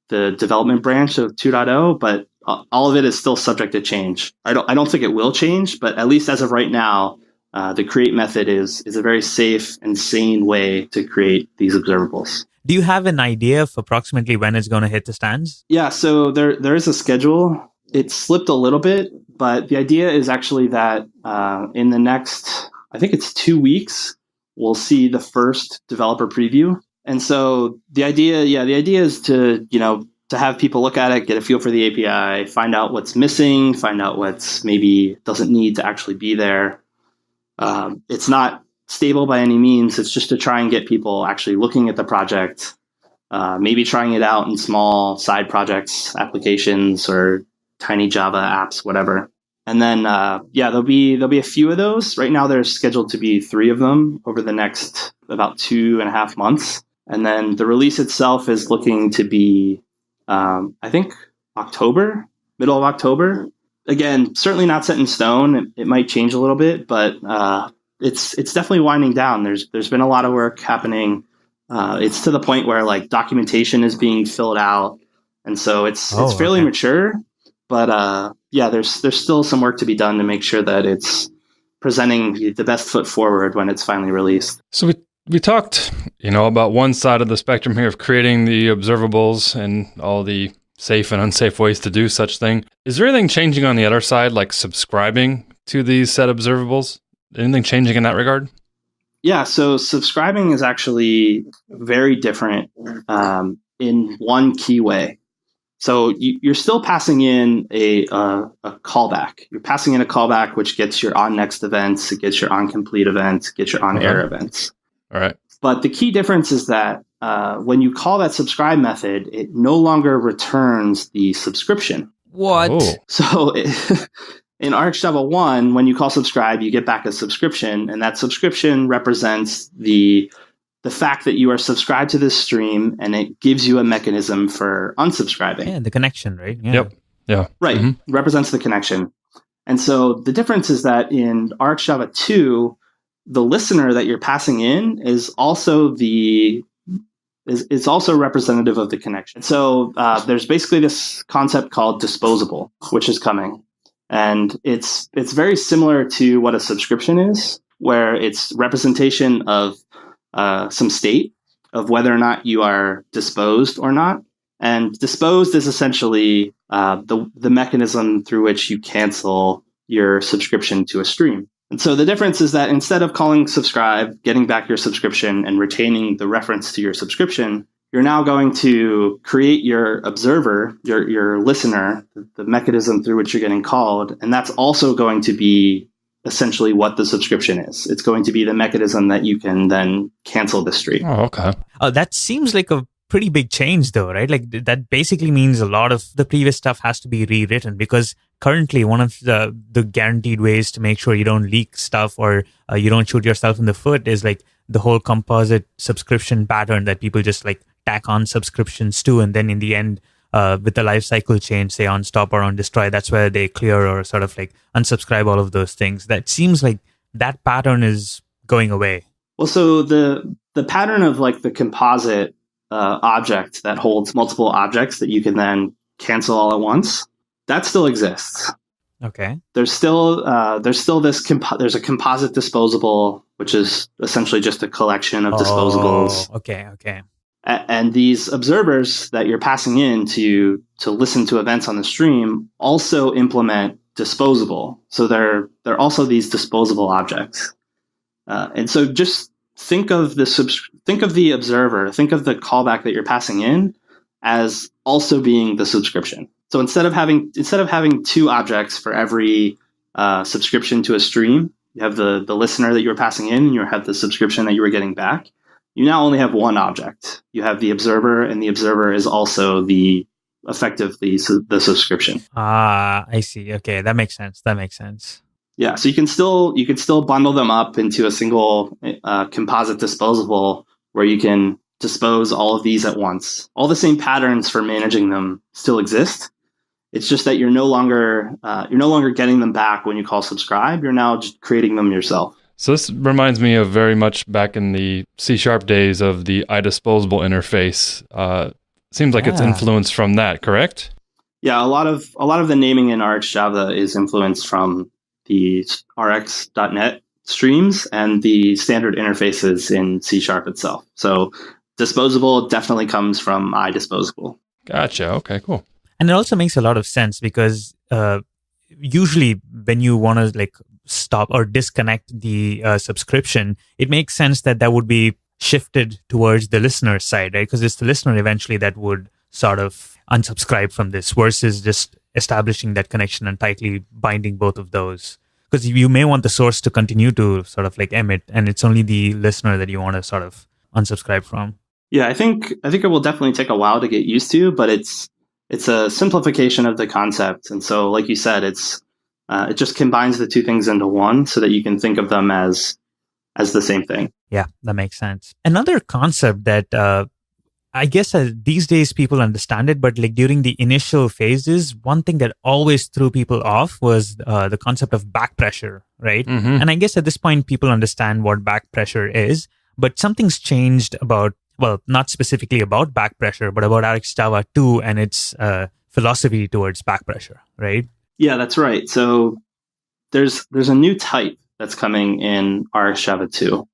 the development branch of 2.0, but all of it is still subject to change. I don't think it will change, but at least as of right now, the create method is a very safe and sane way to create these observables. Do you have an idea of approximately when it's going to hit the stands? Yeah, so there is a schedule. It slipped a little bit, but the idea is actually that in the next, I think it's 2 weeks, we'll see the first developer preview. And so the idea is to have people look at it, get a feel for the API, find out what's missing, find out what's maybe doesn't need to actually be there. It's not stable by any means. It's just to try and get people actually looking at the project, maybe trying it out in small side projects, applications, or tiny Java apps, whatever. And then, there'll be a few of those. Right now, there's scheduled to be 3 of them over the next about 2.5 months. And then the release itself is looking to be, I think, middle of October. Again, certainly not set in stone. It might change a little bit, but it's definitely winding down. There's been a lot of work happening. It's to the point where like documentation is being filled out, and so it's fairly mature. But there's still some work to be done to make sure that it's presenting the best foot forward when it's finally released. So we talked, about one side of the spectrum here of creating the observables and all the safe and unsafe ways to do such thing. Is there anything changing on the other side, like subscribing to these set observables? Anything changing in that regard? Yeah, so subscribing is actually very different in one key way. So you're still passing in a callback. You're passing in a callback, which gets your on-next events, it gets your on-complete events, it gets your on-error events. All right. But the key difference is that when you call that subscribe method, it no longer returns the subscription. What? Oh. So in RxJava 1, when you call subscribe, you get back a subscription, and that subscription represents the fact that you are subscribed to this stream, and it gives you a mechanism for unsubscribing. Yeah, the connection, right? Yeah. Yep. Yeah. Right. Mm-hmm. Represents the connection. And so the difference is that in RxJava 2, the listener that you're passing in is also representative of the connection. So there's basically this concept called disposable, which is coming. And it's very similar to what a subscription is, where it's representation of some state of whether or not you are disposed or not. And disposed is essentially the mechanism through which you cancel your subscription to a stream. And so the difference is that instead of calling subscribe, getting back your subscription, and retaining the reference to your subscription, you're now going to create your observer, your listener, the mechanism through which you're getting called. And that's also going to be essentially what the subscription is. It's going to be the mechanism that you can then cancel the stream. Oh, okay. That seems like a pretty big change though, right? Like that basically means a lot of the previous stuff has to be rewritten, because currently one of the guaranteed ways to make sure you don't leak stuff or you don't shoot yourself in the foot is like the whole composite subscription pattern that people just like tack on subscriptions to, and then in the end with the lifecycle change, say on stop or on destroy, that's where they clear or sort of like unsubscribe all of those things. That seems like that pattern is going away. Well, so the pattern of like the composite object that holds multiple objects that you can then cancel all at once, that still exists. Okay. There's still this there's a composite disposable, which is essentially just a collection of disposables. Okay. And these observers that you're passing in to listen to events on the stream also implement disposable. So they're also these disposable objects. And so just think of the observer, think of the callback that you're passing in as also being the subscription. So instead of having two objects for every subscription to a stream, you have the listener that you were passing in, and you have the subscription that you were getting back. You now only have one object. You have the observer, and the observer is also effectively the subscription. I see. Okay, that makes sense. Yeah, so you can still bundle them up into a single composite disposable where you can dispose all of these at once. All the same patterns for managing them still exist. It's just that you're no longer getting them back when you call subscribe. You're now just creating them yourself. So this reminds me of very much back in the C# days of the iDisposable interface. Seems like it's influenced from that, correct? Yeah, a lot of the naming in RxJava is influenced from the Rx.NET streams and the standard interfaces in C# itself. So disposable definitely comes from iDisposable. Gotcha. Okay, cool. And it also makes a lot of sense because usually when you want to stop or disconnect the subscription, it makes sense that would be shifted towards the listener side, right? Because it's the listener eventually that would sort of unsubscribe from this versus just establishing that connection and tightly binding both of those. Because you may want the source to continue to sort of emit, and it's only the listener that you want to sort of unsubscribe from. Yeah, I think it will definitely take a while to get used to, but it's a simplification of the concept. And so, like you said, it just combines the two things into one so that you can think of them as the same thing. Yeah, that makes sense. Another concept that I guess these days people understand it, but during the initial phases, one thing that always threw people off was the concept of back pressure, right? Mm-hmm. And I guess at this point, people understand what back pressure is, but something's changed about, well, not specifically about back pressure, but about RxJava 2 and its philosophy towards back pressure, right? Yeah, that's right. So there's a new type that's coming in RxJava 2,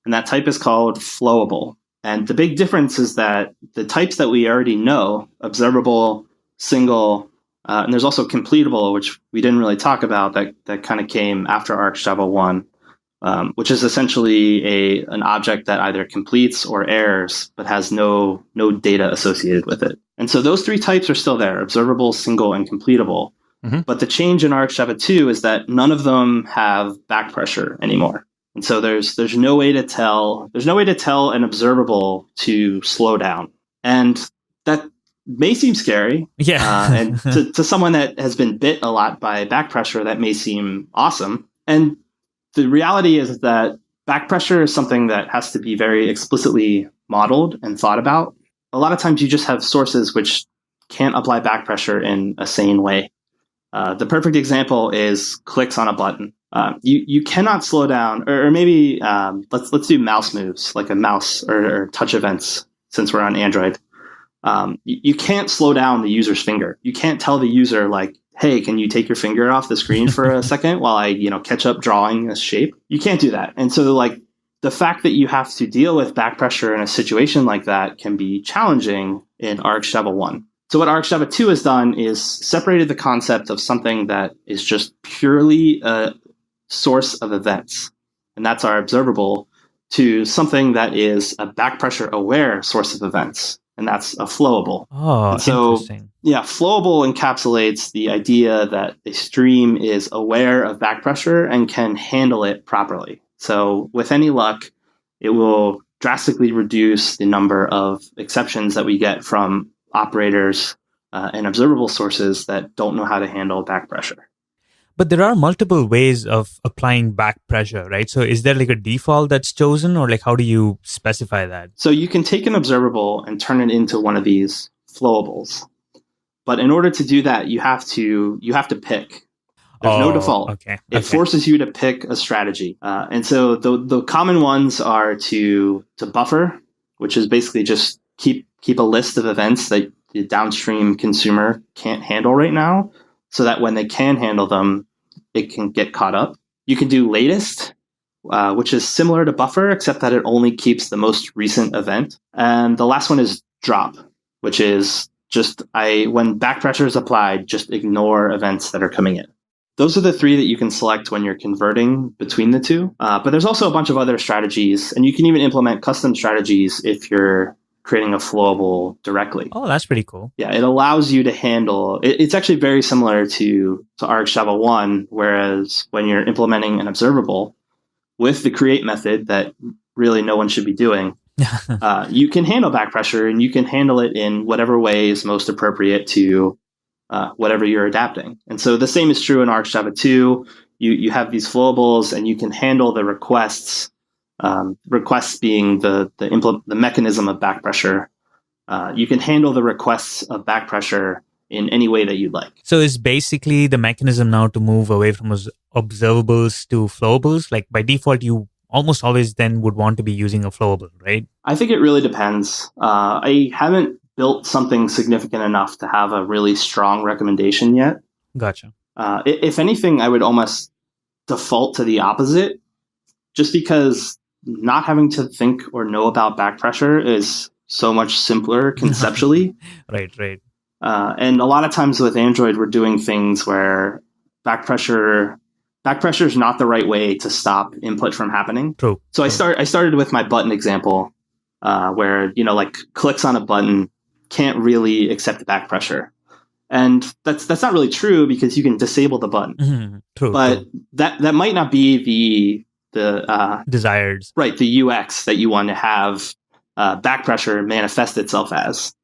and that type is called Flowable. And the big difference is that the types that we already know, Observable, Single, and there's also Completable, which we didn't really talk about, that kind of came after RxJava 1, which is essentially an object that either completes or errors, but has no data associated with it. And so those three types are still there, Observable, Single, and Completable. Mm-hmm. But the change in RxJava 2 is that none of them have back pressure anymore. And so there's no way to tell an observable to slow down. And that may seem scary. Yeah. And to someone that has been bit a lot by back pressure, that may seem awesome. And the reality is that back pressure is something that has to be very explicitly modeled and thought about. A lot of times you just have sources which can't apply back pressure in a sane way. The perfect example is clicks on a button. You cannot slow down, or maybe let's do mouse moves, like a mouse or touch events, since we're on Android. You can't slow down the user's finger. You can't tell the user hey, can you take your finger off the screen for a second while I catch up drawing this shape? You can't do that. And so the fact that you have to deal with back pressure in a situation like that can be challenging in RxJava 1. So what RxJava 2 has done is separated the concept of something that is just purely a source of events, and that's our observable, to something that is a back pressure aware source of events, and that's a flowable. Oh, so, interesting. Yeah, flowable encapsulates the idea that a stream is aware of back pressure and can handle it properly. So with any luck, it will drastically reduce the number of exceptions that we get from operators and observable sources that don't know how to handle back pressure. But there are multiple ways of applying back pressure, right? So is there a default that's chosen, or how do you specify that? So you can take an observable and turn it into one of these flowables. But in order to do that, you have to pick. There's no default. Okay. It forces you to pick a strategy. And so the common ones are to buffer, which is basically just keep a list of events that the downstream consumer can't handle right now, so that when they can handle them, it can get caught up. You can do latest, which is similar to buffer, except that it only keeps the most recent event. And the last one is drop, which is just when back pressure is applied, just ignore events that are coming in. Those are the three that you can select when you're converting between the two. But there's also a bunch of other strategies, and you can even implement custom strategies if you're creating a flowable directly. Oh, that's pretty cool. Yeah, it allows you to handle, it's actually very similar to RxJava 1, whereas when you're implementing an observable with the create method that really no one should be doing, you can handle back pressure and you can handle it in whatever way is most appropriate to whatever you're adapting. And so the same is true in RxJava 2. You have these flowables and you can handle the requests, requests being the mechanism of back pressure. You can handle the requests of back pressure in any way that you'd like. So is basically the mechanism now to move away from observables to flowables? Like by default, you almost always then would want to be using a flowable, right? I think it really depends. I haven't built something significant enough to have a really strong recommendation yet. Gotcha. If anything, I would almost default to the opposite, just because not having to think or know about back pressure is so much simpler conceptually. Right. And a lot of times with Android, we're doing things where back pressure is not the right way to stop input from happening. True. So I started with my button example, where like clicks on a button can't really accept back pressure, and that's not really true because you can disable the button. Mm-hmm. True. But that might not be the desired, right, the UX that you want to have back pressure manifest itself as.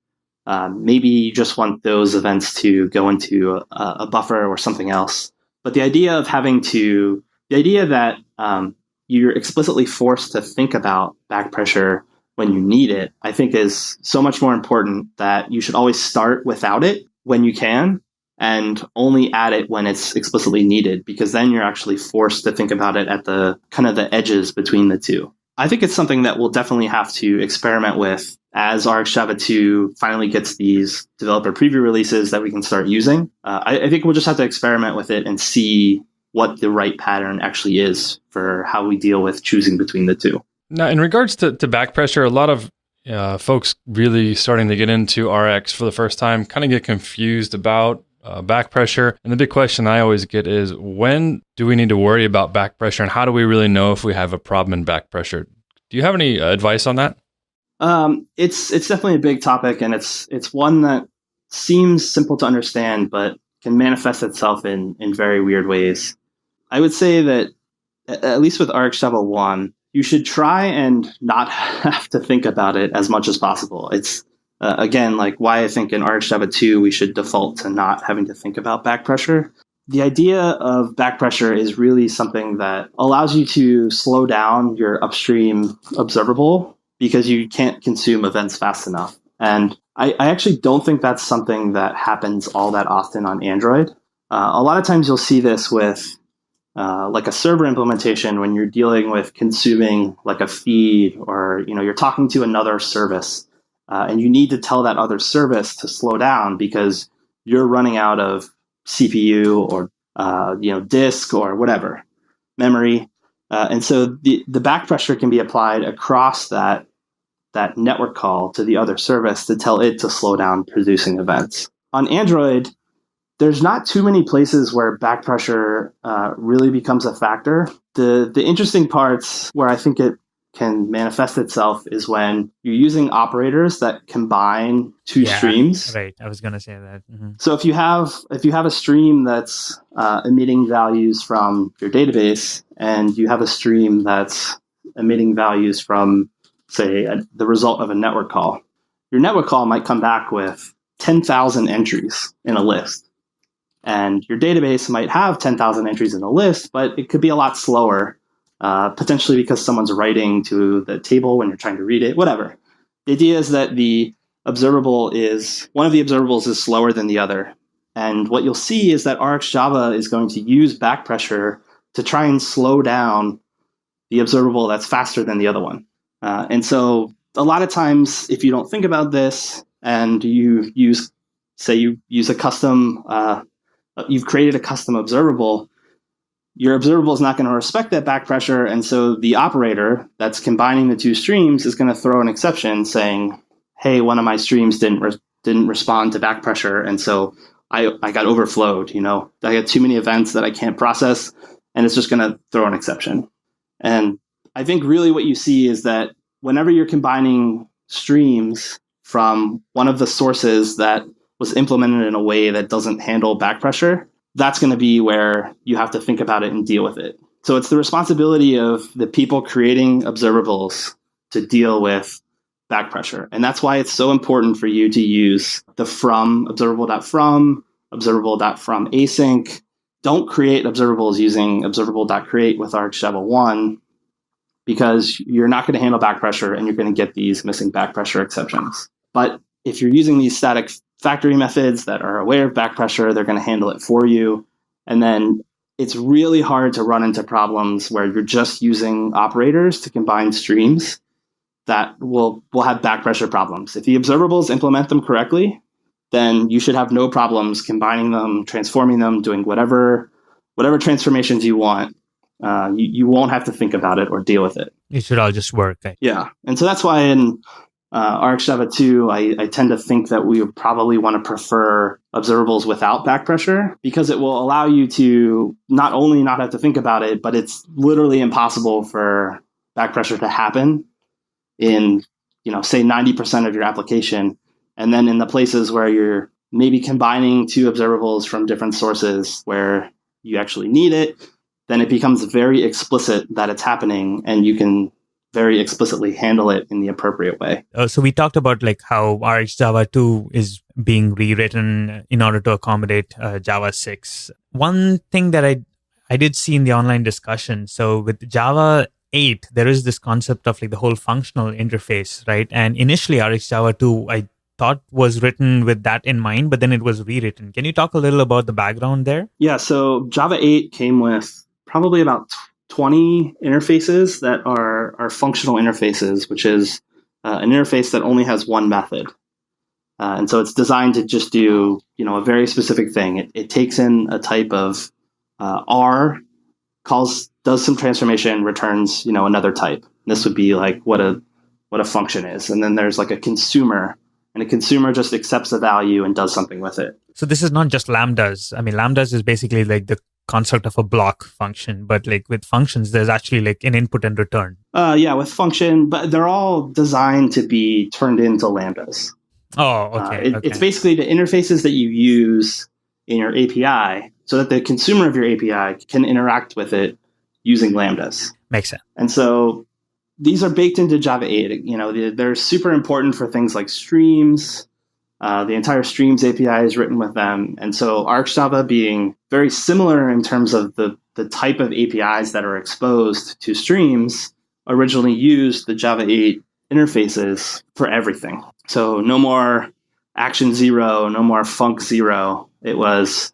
Maybe you just want those events to go into a buffer or something else. But the idea that you're explicitly forced to think about back pressure when you need it, I think is so much more important that you should always start without it when you can and only add it when it's explicitly needed, because then you're actually forced to think about it at the kind of the edges between the two. I think it's something that we'll definitely have to experiment with as RxJava 2 finally gets these developer preview releases that we can start using. I think we'll just have to experiment with it and see what the right pattern actually is for how we deal with choosing between the two. Now, in regards to back pressure, a lot of folks really starting to get into Rx for the first time kind of get confused about back pressure. And the big question I always get is, when do we need to worry about back pressure, and how do we really know if we have a problem in back pressure? Do you have any advice on that? It's definitely a big topic, and it's one that seems simple to understand, but can manifest itself in very weird ways. I would say that, at least with RxJava 1, you should try and not have to think about it as much as possible. It's again, like why I think in RxJava 2 we should default to not having to think about back pressure. The idea of back pressure is really something that allows you to slow down your upstream observable because you can't consume events fast enough. And I actually don't think that's something that happens all that often on Android. A lot of times you'll see this with like a server implementation when you're dealing with consuming like a feed, or you're talking to another service, and you need to tell that other service to slow down because you're running out of CPU or disk or whatever memory, and so the back pressure can be applied across that network call to the other service to tell it to slow down producing events. On Android, there's not too many places where back pressure really becomes a factor. The interesting parts where I think it can manifest itself is when you're using operators that combine two streams. Right, I was going to say that. Mm-hmm. So if you have a stream that's emitting values from your database, and you have a stream that's emitting values from, say, the result of a network call, your network call might come back with 10,000 entries in a list. And your database might have 10,000 entries in a list, but it could be a lot slower, potentially because someone's writing to the table when you're trying to read it, whatever. The idea is that one of the observables is slower than the other. And what you'll see is that RxJava is going to use back pressure to try and slow down the observable that's faster than the other one. And so a lot of times, if you don't think about this and you use a custom, you've created a custom observable, your observable is not going to respect that back pressure. And so the operator that's combining the two streams is going to throw an exception saying, hey, one of my streams didn't respond to back pressure. And so I got overflowed. I got too many events that I can't process, and it's just going to throw an exception. And I think really what you see is that whenever you're combining streams from one of the sources that was implemented in a way that doesn't handle back pressure, that's going to be where you have to think about it and deal with it. So it's the responsibility of the people creating observables to deal with back pressure. And that's why it's so important for you to use the from, observable.from, observable.fromAsync. Don't create observables using observable.create with RxJava 1, because you're not going to handle back pressure and you're going to get these missing back pressure exceptions. But if you're using these static factory methods that are aware of back pressure, they're going to handle it for you. And then it's really hard to run into problems where you're just using operators to combine streams that will have back pressure problems. If the observables implement them correctly, then you should have no problems combining them, transforming them, doing whatever transformations you want. You won't have to think about it or deal with it. It should all just work. Right? Yeah. And so that's why in RxJava 2, I tend to think that we would probably want to prefer observables without back pressure, because it will allow you to not only not have to think about it, but it's literally impossible for back pressure to happen in, say 90% of your application. And then in the places where you're maybe combining two observables from different sources where you actually need it, then it becomes very explicit that it's happening, and you can very explicitly handle it in the appropriate way. So we talked about how RxJava 2 is being rewritten in order to accommodate Java 6. One thing that I did see in the online discussion, so with Java 8, there is this concept of the whole functional interface, right? And initially RxJava 2, I thought was written with that in mind, but then it was rewritten. Can you talk a little about the background there? Yeah, so Java 8 came with probably about 20 interfaces that are functional interfaces, which is an interface that only has one method. And so it's designed to just do, a very specific thing. It takes in a type of R, does some transformation, returns, another type. This would be what a function is. And then there's a consumer, and a consumer just accepts a value and does something with it. So this is not just lambdas. I mean, lambdas is basically the construct of a block function, but with functions, there's actually an input and return. Yeah, with function, but they're all designed to be turned into lambdas. Oh, okay. It's basically the interfaces that you use in your API so that the consumer of your API can interact with it using lambdas. Makes sense. And so these are baked into Java 8. They're super important for things like streams. The entire Streams API is written with them. And so RxJava, being very similar in terms of the type of APIs that are exposed to streams, originally used the Java 8 interfaces for everything. So no more action 0, no more func 0. It was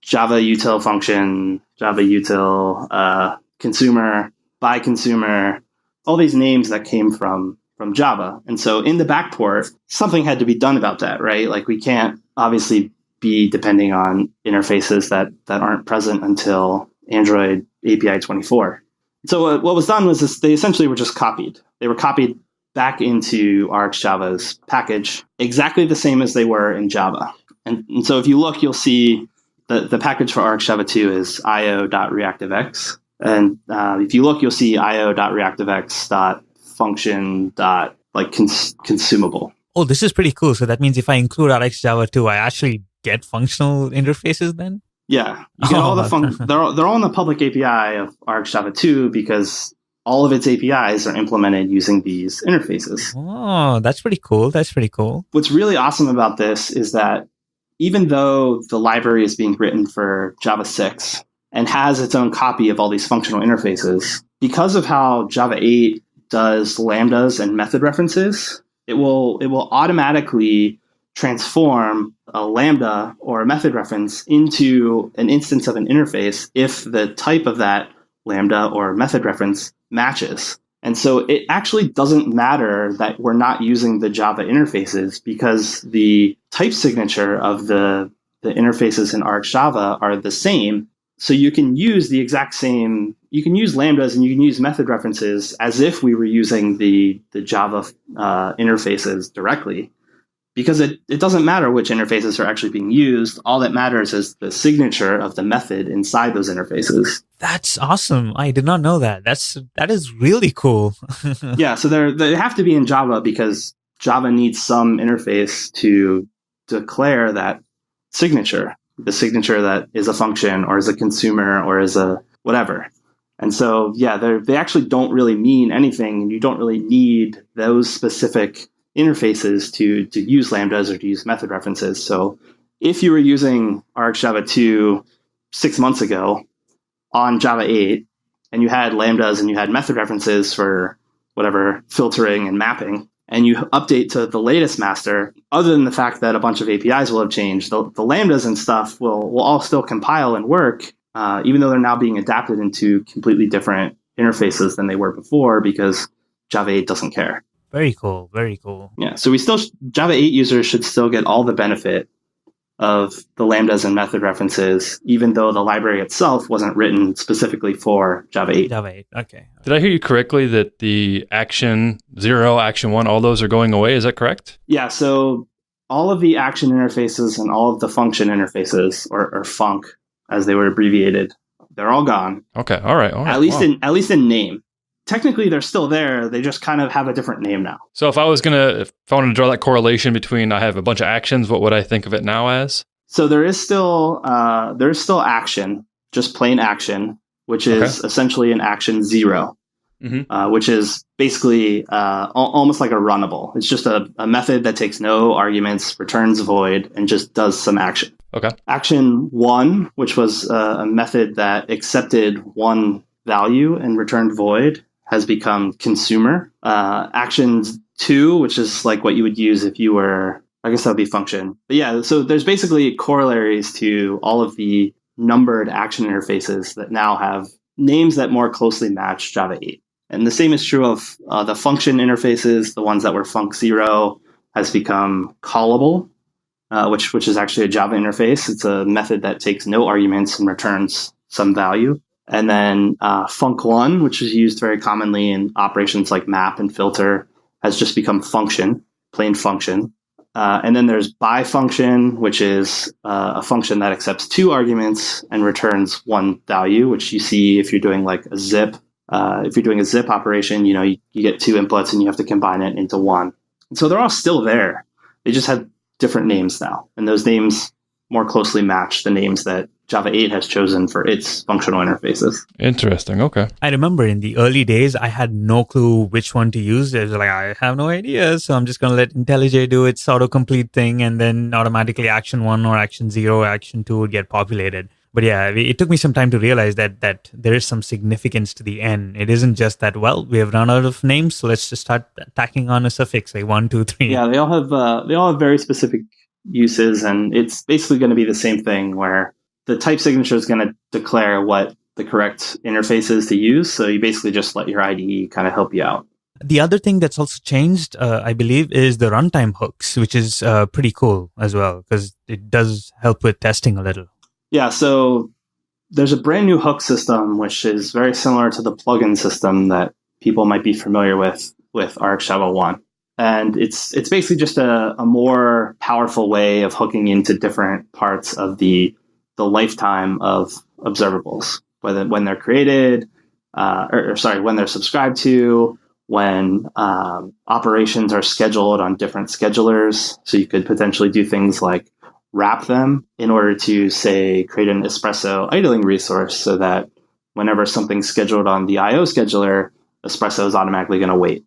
Java util function, Java util consumer, by consumer, all these names that came from Java. And so in the backport, something had to be done about that, right? We can't obviously be depending on interfaces that aren't present until Android API 24. So what was done was they essentially were just copied. They were copied back into RxJava's package, exactly the same as they were in Java. And so if you look, you'll see the package for RxJava 2 is io.reactivex. And if you look, you'll see io.reactivex.function.consumable. Oh, this is pretty cool. So that means if I include RxJava 2, I actually get functional interfaces then? Yeah. You get all the they're all in the public API of RxJava 2 because all of its APIs are implemented using these interfaces. Oh, that's pretty cool. That's pretty cool. What's really awesome about this is that even though the library is being written for Java 6 and has its own copy of all these functional interfaces, because of how Java 8 does lambdas and method references, it will automatically transform a lambda or a method reference into an instance of an interface if the type of that lambda or method reference matches. And so it actually doesn't matter that we're not using the Java interfaces because the type signature of the interfaces in RxJava are the same So you can use the exact same, you can use lambdas and you can use method references as if we were using the Java interfaces directly, because it doesn't matter which interfaces are actually being used. All that matters is the signature of the method inside those interfaces. That's awesome. I did not know that. That is really cool. Yeah, so they have to be in Java because Java needs some interface to declare that signature, the signature that is a function or is a consumer or is a whatever. And so, yeah, they actually don't really mean anything, and you don't really need those specific interfaces to use lambdas or to use method references. So if you were using RxJava 2 6 months ago on Java 8, and you had lambdas and you had method references for whatever filtering and mapping, and you update to the latest master, other than the fact that a bunch of APIs will have changed, the lambdas and stuff will all still compile and work, even though they're now being adapted into completely different interfaces than they were before, because Java 8 doesn't care. Very cool. Very cool. Yeah, so Java 8 users should still get all the benefit of the lambdas and method references, even though the library itself wasn't written specifically for Java 8. Java 8, okay. Did I hear you correctly that the action 0, action 1, all those are going away? Is that correct? Yeah, so all of the action interfaces and all of the function interfaces, or func, as they were abbreviated, they're all gone. Okay, all right. At least in name. Technically, they're still there. They just kind of have a different name now. So if I wanted to draw that correlation between I have a bunch of actions, what would I think of it now as? So there is still action, just plain action, which is essentially an action 0, which is basically almost like a runnable. It's just a method that takes no arguments, returns void, and just does some action. Okay. Action 1, which was a method that accepted one value and returned void, has become consumer. Action 2, which is like what you would use if you were, I guess that would be function. But yeah, so there's basically corollaries to all of the numbered action interfaces that now have names that more closely match Java 8. And the same is true of the function interfaces. The ones that were func0 has become callable, which is actually a Java interface. It's a method that takes no arguments and returns some value. And then func1, which is used very commonly in operations like map and filter, has just become function, plain function. And then there's by function, which is a function that accepts 2 arguments and returns 1 value, which you see if you're doing like a zip. If you're doing a zip operation, you get 2 inputs and you have to combine it into 1. And so they're all still there. They just have different names now. And those names more closely match the names that Java 8 has chosen for its functional interfaces. Interesting. Okay. I remember in the early days, I had no clue which one to use. It was like, I have no idea. So I'm just going to let IntelliJ do its autocomplete thing, and then automatically action 1 or action 0, action 2 would get populated. But yeah, it took me some time to realize that there is some significance to the N. It isn't just that, well, we have run out of names, so let's just start tacking on a suffix like 1, 2, 3. Yeah, they all have very specific uses, and it's basically going to be the same thing where the type signature is going to declare what the correct interface is to use. So you basically just let your IDE kind of help you out. The other thing that's also changed, I believe, is the runtime hooks, which is pretty cool as well, because it does help with testing a little. Yeah, so there's a brand new hook system, which is very similar to the plugin system that people might be familiar with RxJava 1. And it's basically just a more powerful way of hooking into different parts of the lifetime of observables, when they're created, when they're subscribed to, when operations are scheduled on different schedulers. So you could potentially do things like wrap them in order to, say, create an Espresso idling resource so that whenever something's scheduled on the IO scheduler, Espresso is automatically going to wait.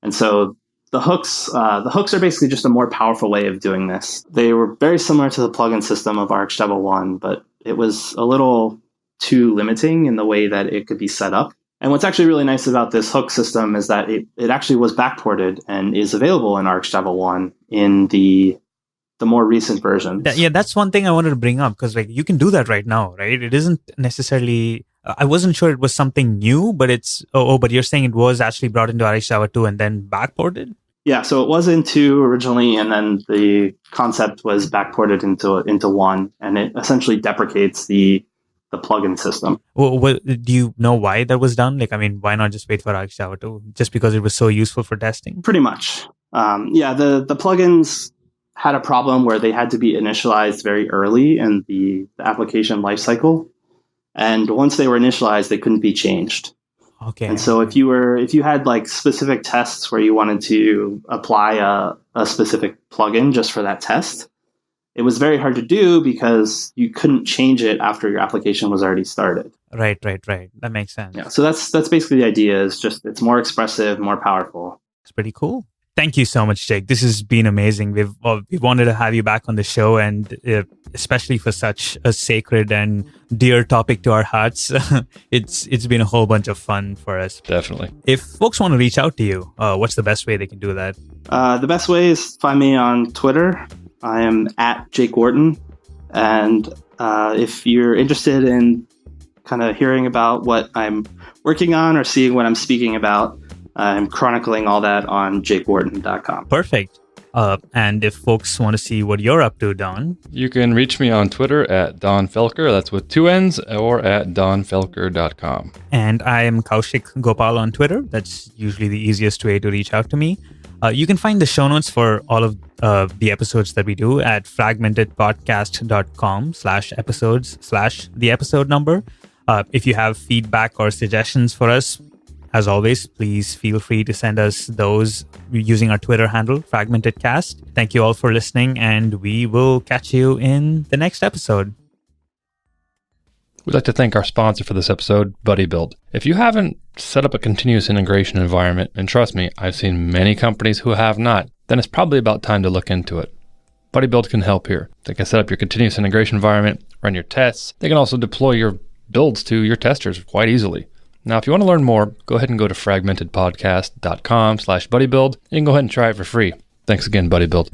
And so the hooks are basically just a more powerful way of doing this. They were very similar to the plugin system of RxJava 1, but it was a little too limiting in the way that it could be set up. And what's actually really nice about this hook system is that it actually was backported and is available in RxJava 1 in the more recent versions. That's one thing I wanted to bring up, because you can do that right now, right? It isn't necessarily... I wasn't sure it was something new, but it's... but you're saying it was actually brought into RxJava 2 and then backported? Yeah, so it was in 2 originally, and then the concept was backported into 1, and it essentially deprecates the the plugin system. Well, do you know why that was done? Like, I mean, why not just wait for RxJava to, just because it was so useful for testing? Pretty much. The plugins had a problem where they had to be initialized very early in the application lifecycle. And once they were initialized, they couldn't be changed. Okay. And so if you had like specific tests where you wanted to apply a specific plugin just for that test, it was very hard to do because you couldn't change it after your application was already started. Right. That makes sense. Yeah. So that's basically the idea, is just it's more expressive, more powerful. It's pretty cool. Thank you so much, Jake. This has been amazing. We wanted to have you back on the show, and especially for such a sacred and dear topic to our hearts. It's been a whole bunch of fun for us. Definitely. If folks want to reach out to you, what's the best way they can do that? The best way is find me on Twitter. I am at Jake Wharton. And if you're interested in kind of hearing about what I'm working on or seeing what I'm speaking about, I'm chronicling all that on jakewharton.com. Perfect. And if folks want to see what you're up to, Don? You can reach me on Twitter at Don Felker, that's with 2 N's, or at donfelker.com. And I am Kaushik Gopal on Twitter. That's usually the easiest way to reach out to me. You can find the show notes for all of the episodes that we do at fragmentedpodcast.com/episodes/the episode number. If you have feedback or suggestions for us, as always, please feel free to send us those using our Twitter handle, FragmentedCast. Thank you all for listening, and we will catch you in the next episode. We'd like to thank our sponsor for this episode, BuddyBuild. If you haven't set up a continuous integration environment, and trust me, I've seen many companies who have not, then it's probably about time to look into it. BuddyBuild can help here. They can set up your continuous integration environment, run your tests. They can also deploy your builds to your testers quite easily. Now, if you want to learn more, go ahead and go to fragmentedpodcast.com/BuddyBuild. You can go ahead and try it for free. Thanks again, BuddyBuild.